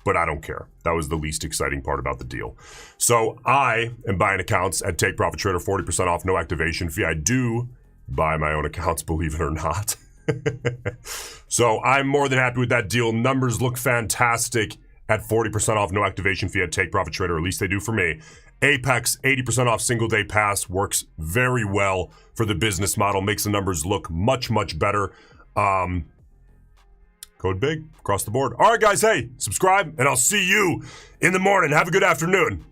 But I don't care. That was the least exciting part about the deal. So I am buying accounts at Take Profit Trader, 40% off, no activation fee. I do buy my own accounts, believe it or not. So I'm more than happy with that deal. Numbers look fantastic at 40% off, no activation fee at Take Profit Trader, or at least they do for me. Apex, 80% off single day pass, works very well for the business model, makes the numbers look much, much better. Code BIG across the board. All right, guys, hey, subscribe, and I'll see you in the morning. Have a good afternoon.